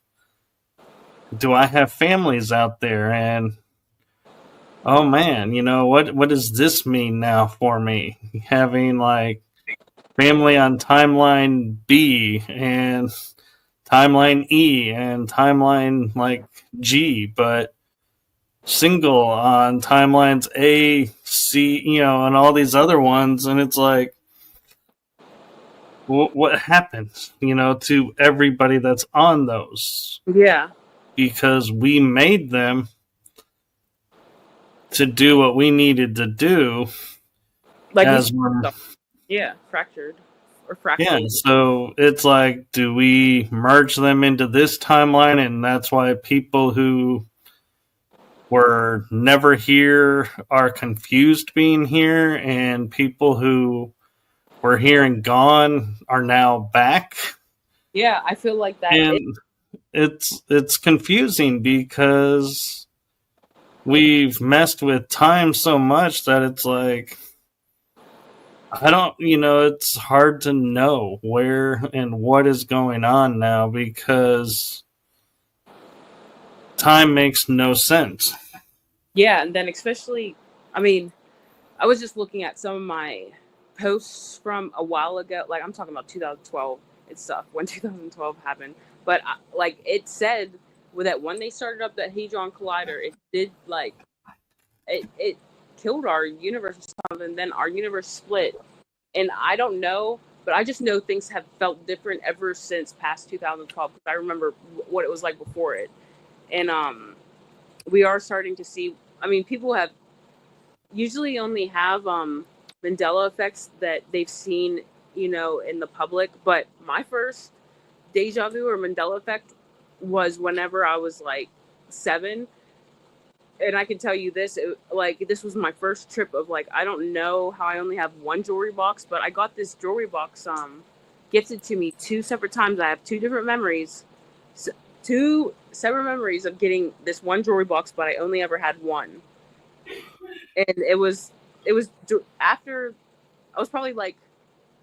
S1: do I have families out there? And oh man, what does this mean now for me? Having like family on timeline B and timeline E and timeline like G, but single on timelines A, C, and all these other ones, and it's like, what happens, to everybody that's on those?
S2: Yeah.
S1: Because we made them to do what we needed to do,
S2: Like
S1: as we're
S2: fractured or
S1: yeah.
S2: fractal.
S1: So it's like, do we merge them into this timeline, and that's why people who were never here are confused being here, and people who were here and gone are now back?
S2: Yeah, I feel like that.
S1: And it's confusing because we've messed with time so much that it's like, I don't, it's hard to know where and what is going on now because time makes no sense.
S2: Yeah, and then especially, I mean, I was just looking at some of my posts from a while ago. Like, I'm talking about 2012 and stuff, when 2012 happened. But like it said that when they started up that Hadron Collider, it did like it killed our universe or something. And then our universe split, and I don't know, but I just know things have felt different ever since past 2012. Because I remember what it was like before it, and we are starting to see. I mean, people have usually only have Mandela effects that they've seen, in the public. But my first deja vu or Mandela effect was whenever I was like 7. And I can tell you this, this was my first trip of like, I don't know how I only have one jewelry box, but I got this jewelry box gifted to me 2 separate times. I have 2 different memories, 2 separate memories of getting this one jewelry box, but I only ever had one. And it was after, I was probably like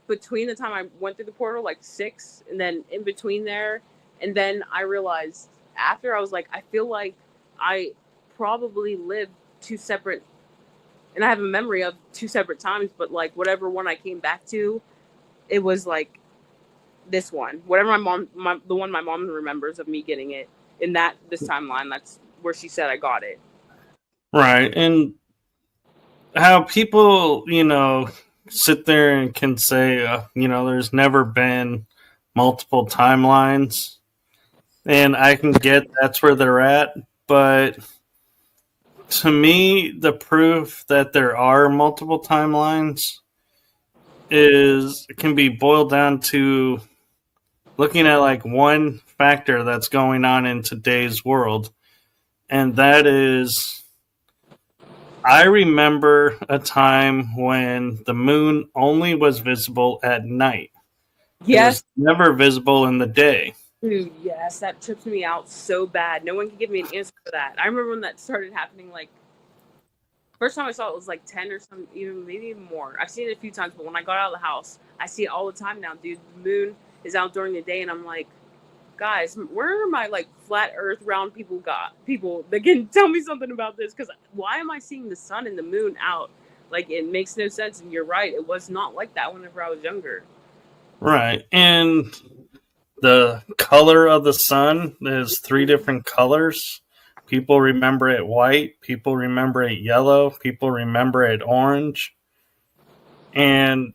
S2: between the time I went through the portal, like 6, and then in between there. And then I realized after, I was like, I feel like I probably lived 2 separate, and I have a memory of 2 separate times, but like whatever one I came back to, it was like this one, whatever the one my mom remembers of me getting it in this timeline, that's where she said I got it.
S1: Right. And how people, sit there and can say, there's never been multiple timelines. And I can get that's where they're at. But to me, the proof that there are multiple timelines can be boiled down to looking at like one factor that's going on in today's world. And that is, I remember a time when the moon only was visible at night.
S2: Yes.
S1: It was never visible in the day.
S2: Dude, yes, that trips me out so bad. No one can give me an answer for that. I remember when that started happening, like, first time I saw it was like 10 or something, maybe even more. I've seen it a few times, but when I got out of the house, I see it all the time now, dude. The moon is out during the day, and I'm like, guys, where are my like flat earth round people that can tell me something about this? Because why am I seeing the sun and the moon out? Like, it makes no sense. And you're right, it was not like that whenever I was younger.
S1: Right. And the color of the sun is 3 different colors. People remember it white, people remember it yellow, people remember it orange, and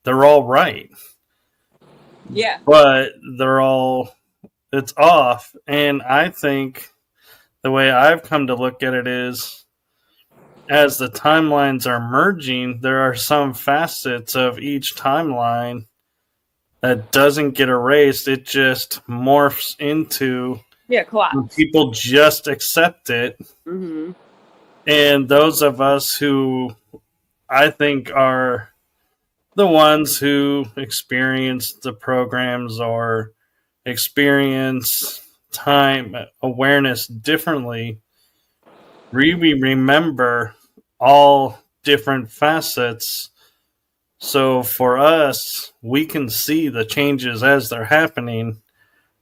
S1: they're all right.
S2: Yeah.
S1: But it's off. And I think the way I've come to look at it is, as the timelines are merging, there are some facets of each timeline that doesn't get erased. It just morphs into
S2: collapse.
S1: People just accept it.
S2: Mm-hmm.
S1: And those of us who I think are the ones who experience the programs or experience time awareness differently, we remember all different facets. So for us, we can see the changes as they're happening,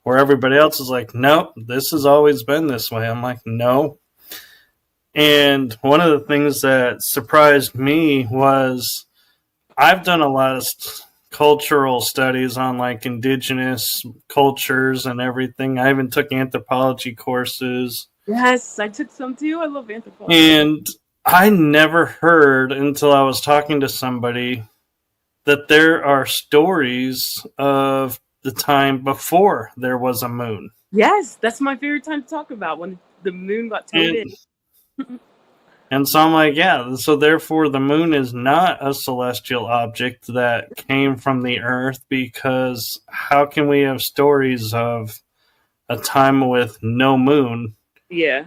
S1: where everybody else is like, nope, this has always been this way. I'm like, no. And one of the things that surprised me was I've done a lot of cultural studies on like indigenous cultures and everything. I even took anthropology courses.
S2: Yes, I took some too. I love anthropology.
S1: And I never heard until I was talking to somebody that there are stories of the time before there was a moon.
S2: Yes, that's my favorite time to talk about, when the moon got towed in.
S1: And so I'm like, yeah, so therefore the moon is not a celestial object that came from the earth, because how can we have stories of a time with no moon?
S2: Yeah.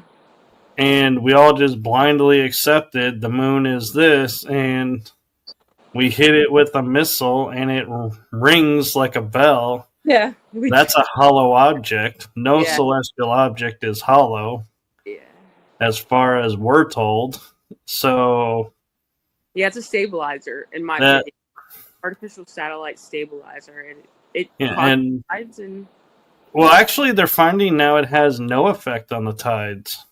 S1: And we all just blindly accepted the moon is this, and we hit it with a missile and it rings like a bell.
S2: Yeah.
S1: That's a hollow object. No celestial object is hollow. As far as we're told. So
S2: yeah, it's a stabilizer, in my opinion. Artificial satellite stabilizer. And tides and
S1: well, actually they're finding now it has no effect on the tides.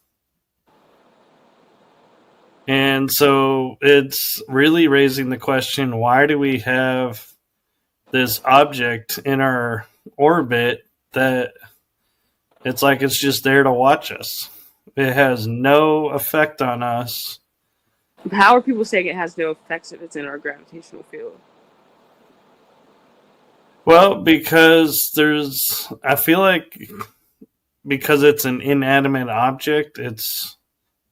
S1: And so it's really raising the question, why do we have this object in our orbit that it's like it's just there to watch us? It has no effect on us.
S2: How are people saying it has no effects if it's in our gravitational field?
S1: Well, because I feel like because it's an inanimate object, it's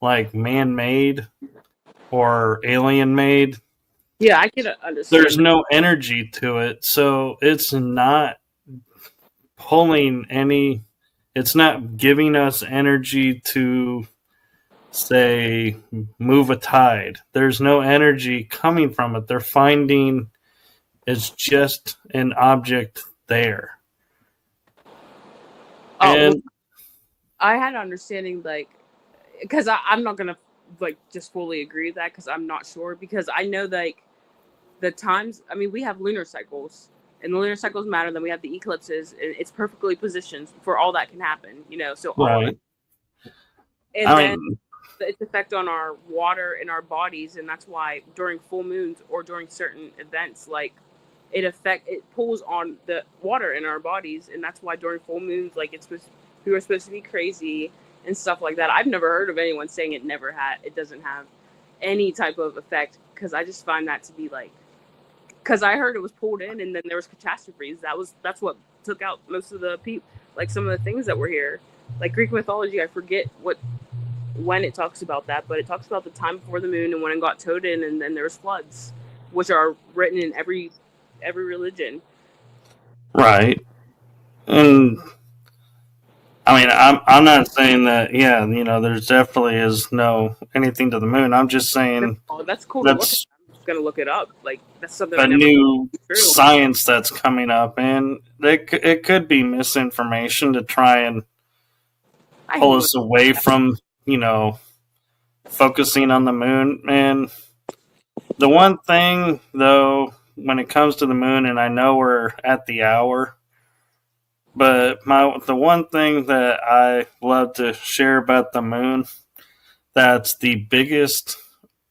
S1: like man-made or alien-made.
S2: Yeah, I can understand.
S1: There's no energy to it, so it's not pulling any. It's not giving us energy to, say, move a tide. There's no energy coming from it. They're finding it's just an object there.
S2: And I had an understanding, like, because I'm not going to, like, just fully agree with that, because I'm not sure. Because I know, like, the times, I mean, we have lunar cycles. And the lunar cycles matter. Then we have the eclipses, and it's perfectly positioned for all that can happen, you know. So
S1: right.
S2: And then its effect on our water in our bodies, and that's why during full moons or during certain events, like it pulls on the water in our bodies, and that's why during full moons, like we were supposed to be crazy and stuff like that. I've never heard of anyone saying it doesn't have any type of effect, because I just find that to be like. Because I heard it was pulled in, and then there was catastrophes. That's what took out most of the people. Like some of the things that were here, like Greek mythology. I forget when it talks about that, but it talks about the time before the moon and when it got towed in, and then there was floods, which are written in every religion.
S1: Right, and I mean, I'm not saying that. Yeah, you know, there's definitely is no anything to the moon. I'm just saying
S2: that's cool. That's gonna look it up. Like that's something
S1: a new science that's coming up, and it could be misinformation to try and pull us away from, you know, focusing on the moon. And the one thing though, when it comes to the moon, and I know we're at the hour, but the one thing that I love to share about the moon, that's the biggest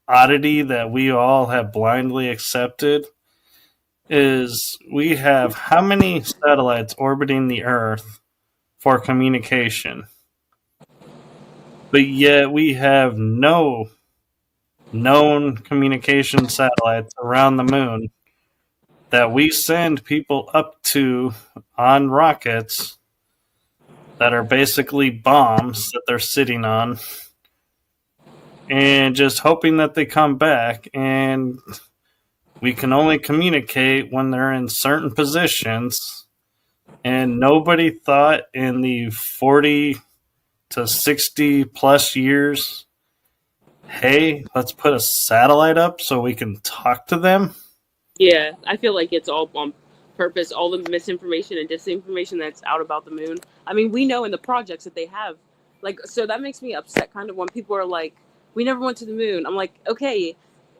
S1: oddity that we all have blindly accepted, is we have how many satellites orbiting the Earth for communication, but yet we have no known communication satellites around the moon that we send people up to on rockets that are basically bombs that they're sitting on, and just hoping that they come back. And we can only communicate when they're in certain positions. And nobody thought in the 40 to 60 plus years, hey, let's put a satellite up so we can talk to them.
S2: Yeah, I feel like it's all on purpose, all the misinformation and disinformation that's out about the moon. I mean, we know in the projects that they have, like, so that makes me upset kind of when people are like, we never went to the moon. I'm like, okay,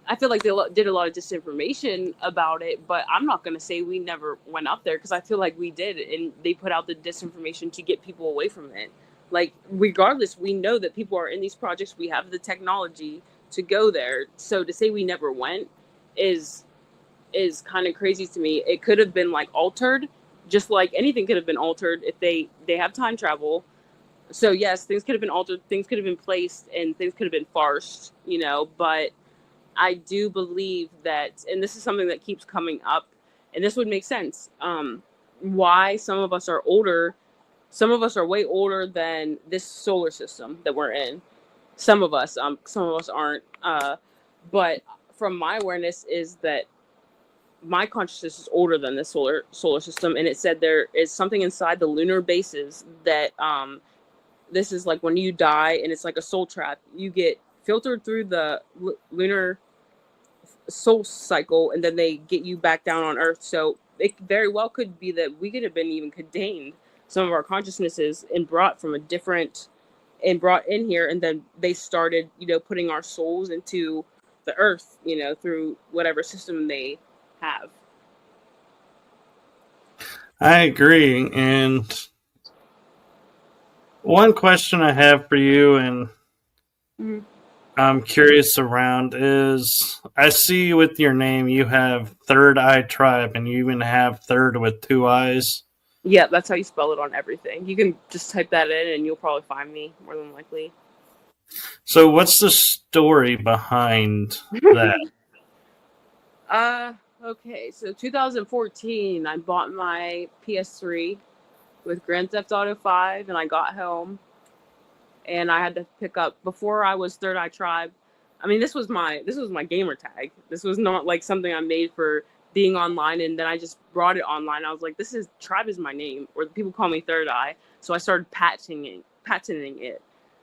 S2: I feel like they did a lot of disinformation about it, but I'm not going to say we never went up there because I feel like we did, and they put out the disinformation to get people away from it. Like, regardless, we know that people are in these projects. We have the technology to go there. So to say we never went is kind of crazy to me. It could have been like altered, just like anything could have been altered if they have time travel. So yes, things could have been altered, things could have been placed, and things could have been farced, you know, but I do believe that, and this is something that keeps coming up, and this would make sense. Why some of us are older, some of us are way older than this solar system that we're in. Some of us aren't. But from my awareness is that my consciousness is older than the solar system, and it said there is something inside the lunar bases that this is like when you die, and it's like a soul trap. You get filtered through the lunar soul cycle, and then they get you back down on Earth. So it very well could be that we could have been even contained some of our consciousnesses and brought from a different and brought in here, and then they started, you know, putting our souls into the Earth, you know, through whatever system they have.
S1: I agree. And one question I have for you, and I'm curious around, is I see with your name you have Third Eye Tribe, and you even have third with 2 eyes.
S2: Yeah, that's how you spell it on everything. You can just type that in and you'll probably find me, more than likely.
S1: So what's the story behind that?
S2: Okay, so 2014, I bought my PS3 with Grand Theft Auto 5, and I got home, and I had to pick up, before I was Third Eye Tribe. I mean, this was my gamer tag. This was not like something I made for being online, and then I just brought it online. I was like, Tribe is my name, or people call me Third Eye. So I started patenting it.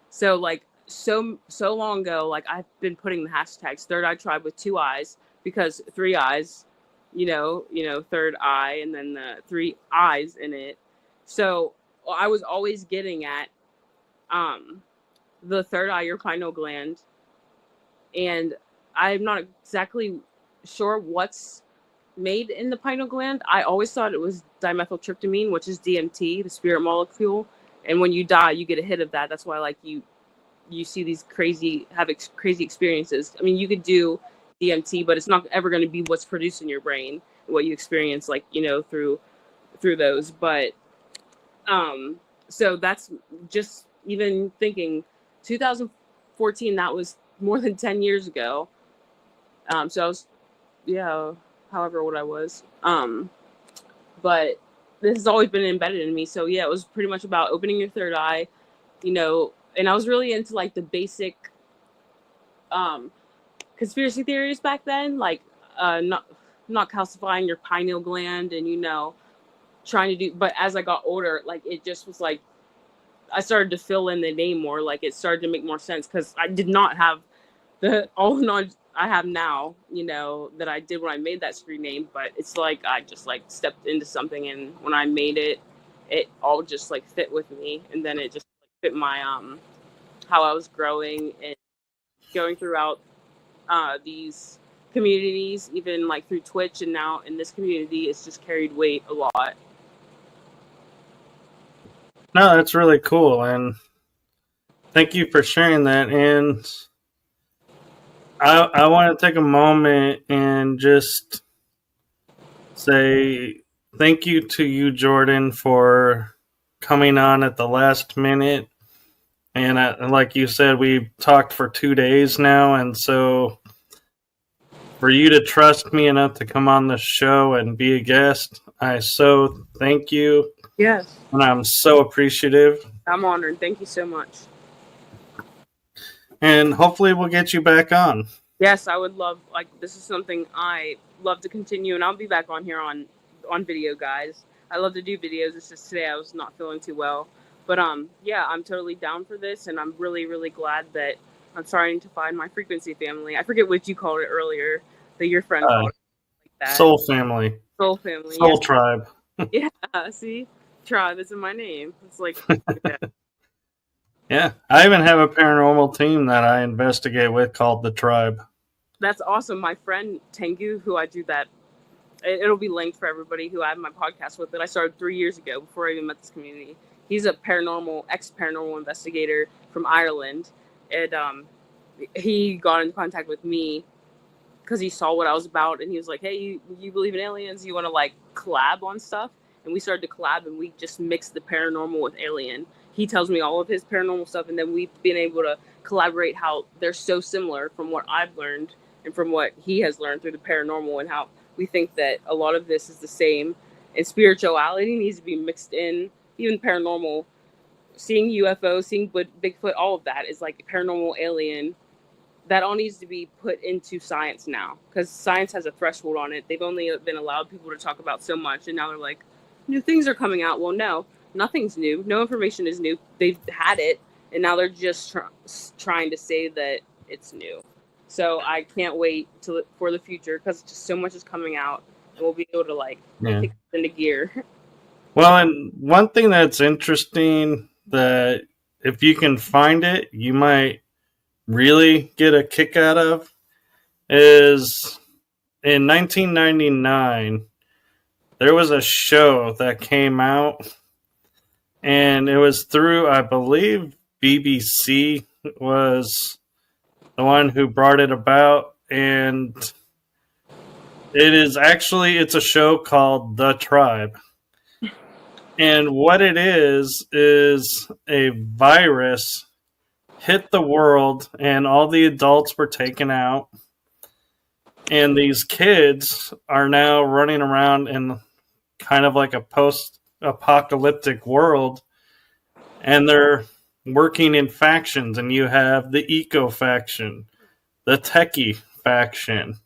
S2: So like so long ago, like I've been putting the hashtags Third Eye Tribe with 2 eyes, because 3 eyes, you know, third eye, and then the 3 eyes in it. So I was always getting at the third eye, your pineal gland, and I'm not exactly sure what's made in the pineal gland. I always thought it was dimethyltryptamine, which is DMT, the spirit molecule, and when you die, you get a hit of that. That's why, like, you see these crazy experiences. I mean, you could do DMT, but it's not ever going to be what's produced in your brain, what you experience, like, you know, through those. But so that's just, even thinking 2014, that was more than 10 years ago. So I was, yeah, however old I was. But this has always been embedded in me. So yeah, it was pretty much about opening your third eye, you know, and I was really into like the basic conspiracy theories back then, like not calcifying your pineal gland, and, you know, trying to do, but as I got older, like, it just was like I started to fill in the name more. Like, it started to make more sense, because I did not have all the knowledge I have now, you know, that I did when I made that screen name. But it's like I just like stepped into something, and when I made it, it all just like fit with me, and then it just like, fit my how I was growing and going throughout these communities, even like through Twitch, and now in this community, it's just carried weight a lot.
S1: No, that's really cool, and thank you for sharing that. And I want to take a moment and just say thank you to you, Jordan, for coming on at the last minute. And like you said, we've talked for 2 days now, and so for you to trust me enough to come on the show and be a guest, I so thank you.
S2: Yes.
S1: And I'm so appreciative.
S2: I'm honored. Thank you so much.
S1: And hopefully we'll get you back on.
S2: Yes, I would love, like, this is something I love to continue, and I'll be back on here on video, guys. I love to do videos. It's just today I was not feeling too well. But yeah, I'm totally down for this, and I'm really, really glad that I'm starting to find my frequency family. I forget what you called it earlier, that your friend called it like that.
S1: Soul family.
S2: Soul family.
S1: Soul
S2: yes.
S1: tribe.
S2: Yeah, see? Tribe is in my name. It's like, yeah.
S1: Yeah, I even have a paranormal team that I investigate with called the Tribe.
S2: That's awesome. My friend Tengu, who I do that, it'll be linked for everybody who I have my podcast with, that I started 3 years ago before I even met this community. He's a ex-paranormal investigator from Ireland. And he got in contact with me because he saw what I was about, and he was like, hey, you believe in aliens? You want to like collab on stuff? And we started to collab, and we just mixed the paranormal with alien. He tells me all of his paranormal stuff, and then we've been able to collaborate how they're so similar from what I've learned and from what he has learned through the paranormal, and how we think that a lot of this is the same. And spirituality needs to be mixed in, even paranormal. Seeing UFOs, seeing Bigfoot, all of that is like paranormal, alien. That all needs to be put into science now, because science has a threshold on it. They've only been allowed people to talk about so much, and now they're like, new things are coming out. Well, no, nothing's new. No information is new. They've had it, and now they're just trying to say that it's new. So I can't wait for the future, because just so much is coming out, and we'll be able to like kick it into gear.
S1: Well, and one thing that's interesting, that if you can find it, you might really get a kick out of, is in 1999 there was a show that came out, and it was through, I believe, BBC was the one who brought it about, and it's a show called The Tribe. And what it is a virus hit the world, and all the adults were taken out. And these kids are now running around in kind of like a post-apocalyptic world. And they're working in factions. And you have the eco faction, the techie faction,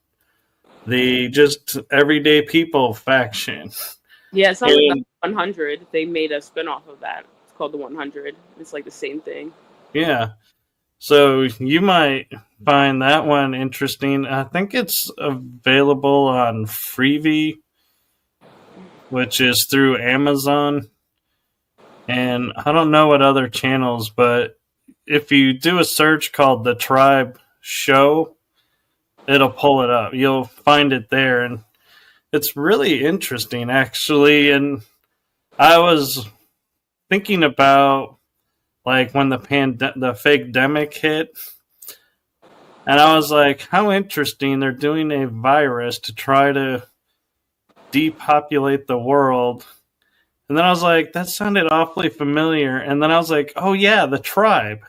S1: the just everyday people faction.
S2: Yeah, it sounds like the 100. They made a spinoff of that. It's called the 100. It's like the same thing.
S1: Yeah. So you might find that one interesting. I think it's available on Freevee, which is through Amazon. And I don't know what other channels, but if you do a search called The Tribe Show, it'll pull it up. You'll find it there. And it's really interesting, actually. And I was thinking about, like, when the fake-demic hit, and I was like, how interesting, they're doing a virus to try to depopulate the world. And then I was like, that sounded awfully familiar. And then I was like, oh yeah, The Tribe.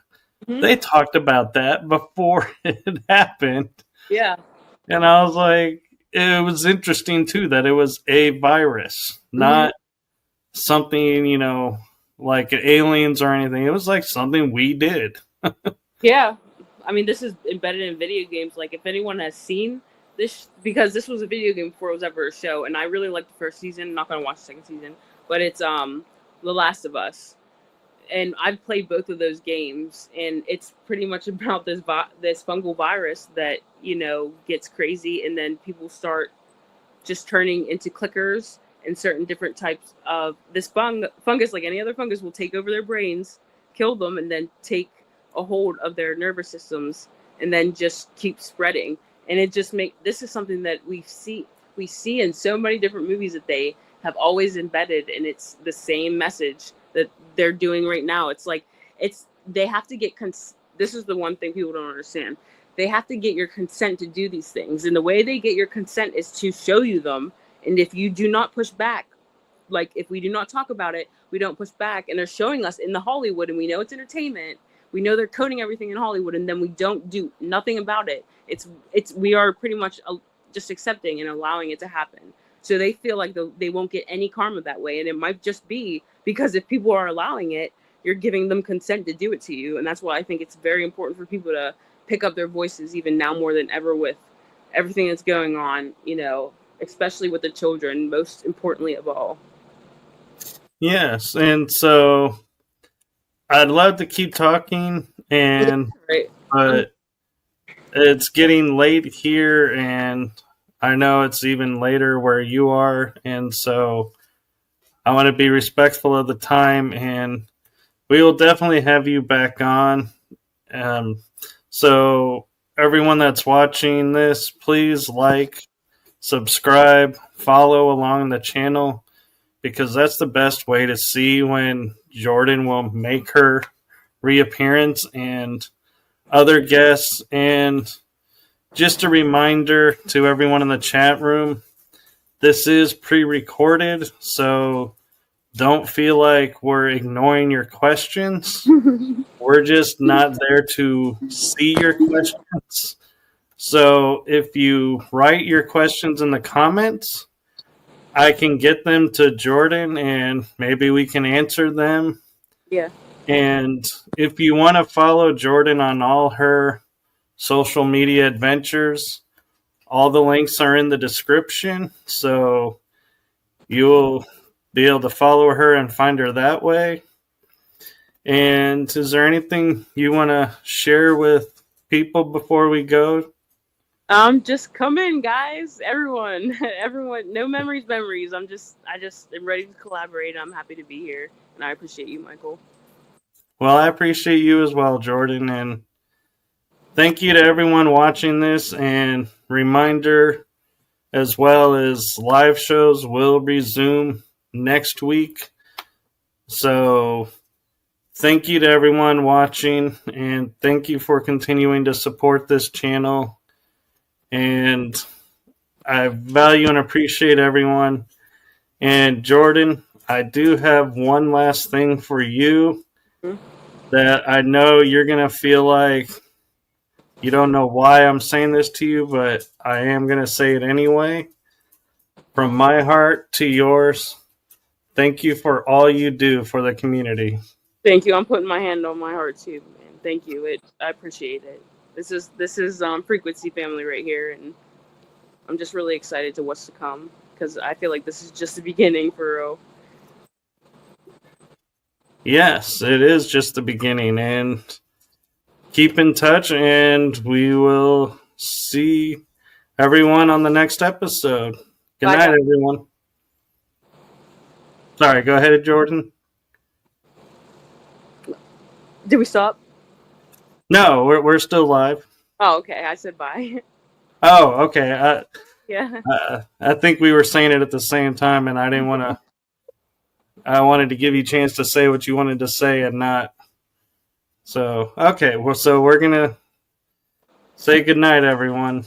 S1: Mm-hmm. They talked about that before it happened.
S2: Yeah.
S1: And I was like, it was interesting too that it was a virus, not something, like aliens or anything. It was like something we did.
S2: Yeah. I mean, this is embedded in video games. Like, if anyone has seen this, because this was a video game before it was ever a show, and I really liked the first season. I'm not going to watch the second season, but it's The Last of Us. And I've played both of those games, and it's pretty much about this fungal virus that, gets crazy, and then people start just turning into clickers, and certain different types of this fungus, like any other fungus, will take over their brains, kill them, and then take a hold of their nervous systems, and then just keep spreading. And it just this is something that we see in so many different movies that they have always embedded, and it's the same message that they're doing right now. It's like, they have to get this is the one thing people don't understand. They have to get your consent to do these things, and the way they get your consent is to show you them. And if you do not push back, like if we do not talk about it, we don't push back. And they're showing us in the Hollywood, and we know it's entertainment. We know they're coding everything in Hollywood, and then we don't do nothing about it. We are pretty much just accepting and allowing it to happen. So they feel like they won't get any karma that way. And it might just be because if people are allowing it, you're giving them consent to do it to you. And that's why I think it's very important for people to pick up their voices, even now more than ever, with everything that's going on, especially with the children, most importantly of all.
S1: Yes. And so I'd love to keep talking, but it's getting late here, and I know it's even later where you are, and so I want to be respectful of the time, and we will definitely have you back on. So everyone that's watching this, please like, subscribe, follow along the channel, because that's the best way to see when Jordan will make her reappearance and other guests. And just a reminder to everyone in the chat room, this is pre-recorded, so don't feel like we're ignoring your questions. We're just not there to see your questions. So if you write your questions in the comments, I can get them to Jordan and maybe we can answer them.
S2: Yeah.
S1: And if you want to follow Jordan on all her social media adventures, all the links are in the description. So you'll be able to follow her and find her that way. And is there anything you want to share with people before we go?
S2: Just come in, guys. Everyone, no memories. I just am ready to collaborate. I'm happy to be here, and I appreciate you, Michael.
S1: Well, I appreciate you as well, Jordan, and thank you to everyone watching this. And reminder, as well as live shows will resume next week. So thank you to everyone watching, and thank you for continuing to support this channel. And I value and appreciate everyone. And Jordan, I do have one last thing for you that I know you're going to feel like you don't know why I'm saying this to you, but I am going to say it anyway. From my heart to yours, thank you for all you do for the community.
S2: Thank you. I'm putting my hand on my heart too, man. Thank you. I appreciate it. This is Frequency family right here, and I'm just really excited to what's to come, because I feel like this is just the beginning for real.
S1: Yes, it is just the beginning, and keep in touch, and we will see everyone on the next episode. Good night, everyone. Sorry, go ahead, Jordan.
S2: Did we stop?
S1: No, we're still live.
S2: Oh, okay. I said bye.
S1: Oh, okay.
S2: Yeah.
S1: I think we were saying it at the same time, and I didn't want to. I wanted to give you a chance to say what you wanted to say and not. So, okay. Well, so we're going to say goodnight, everyone.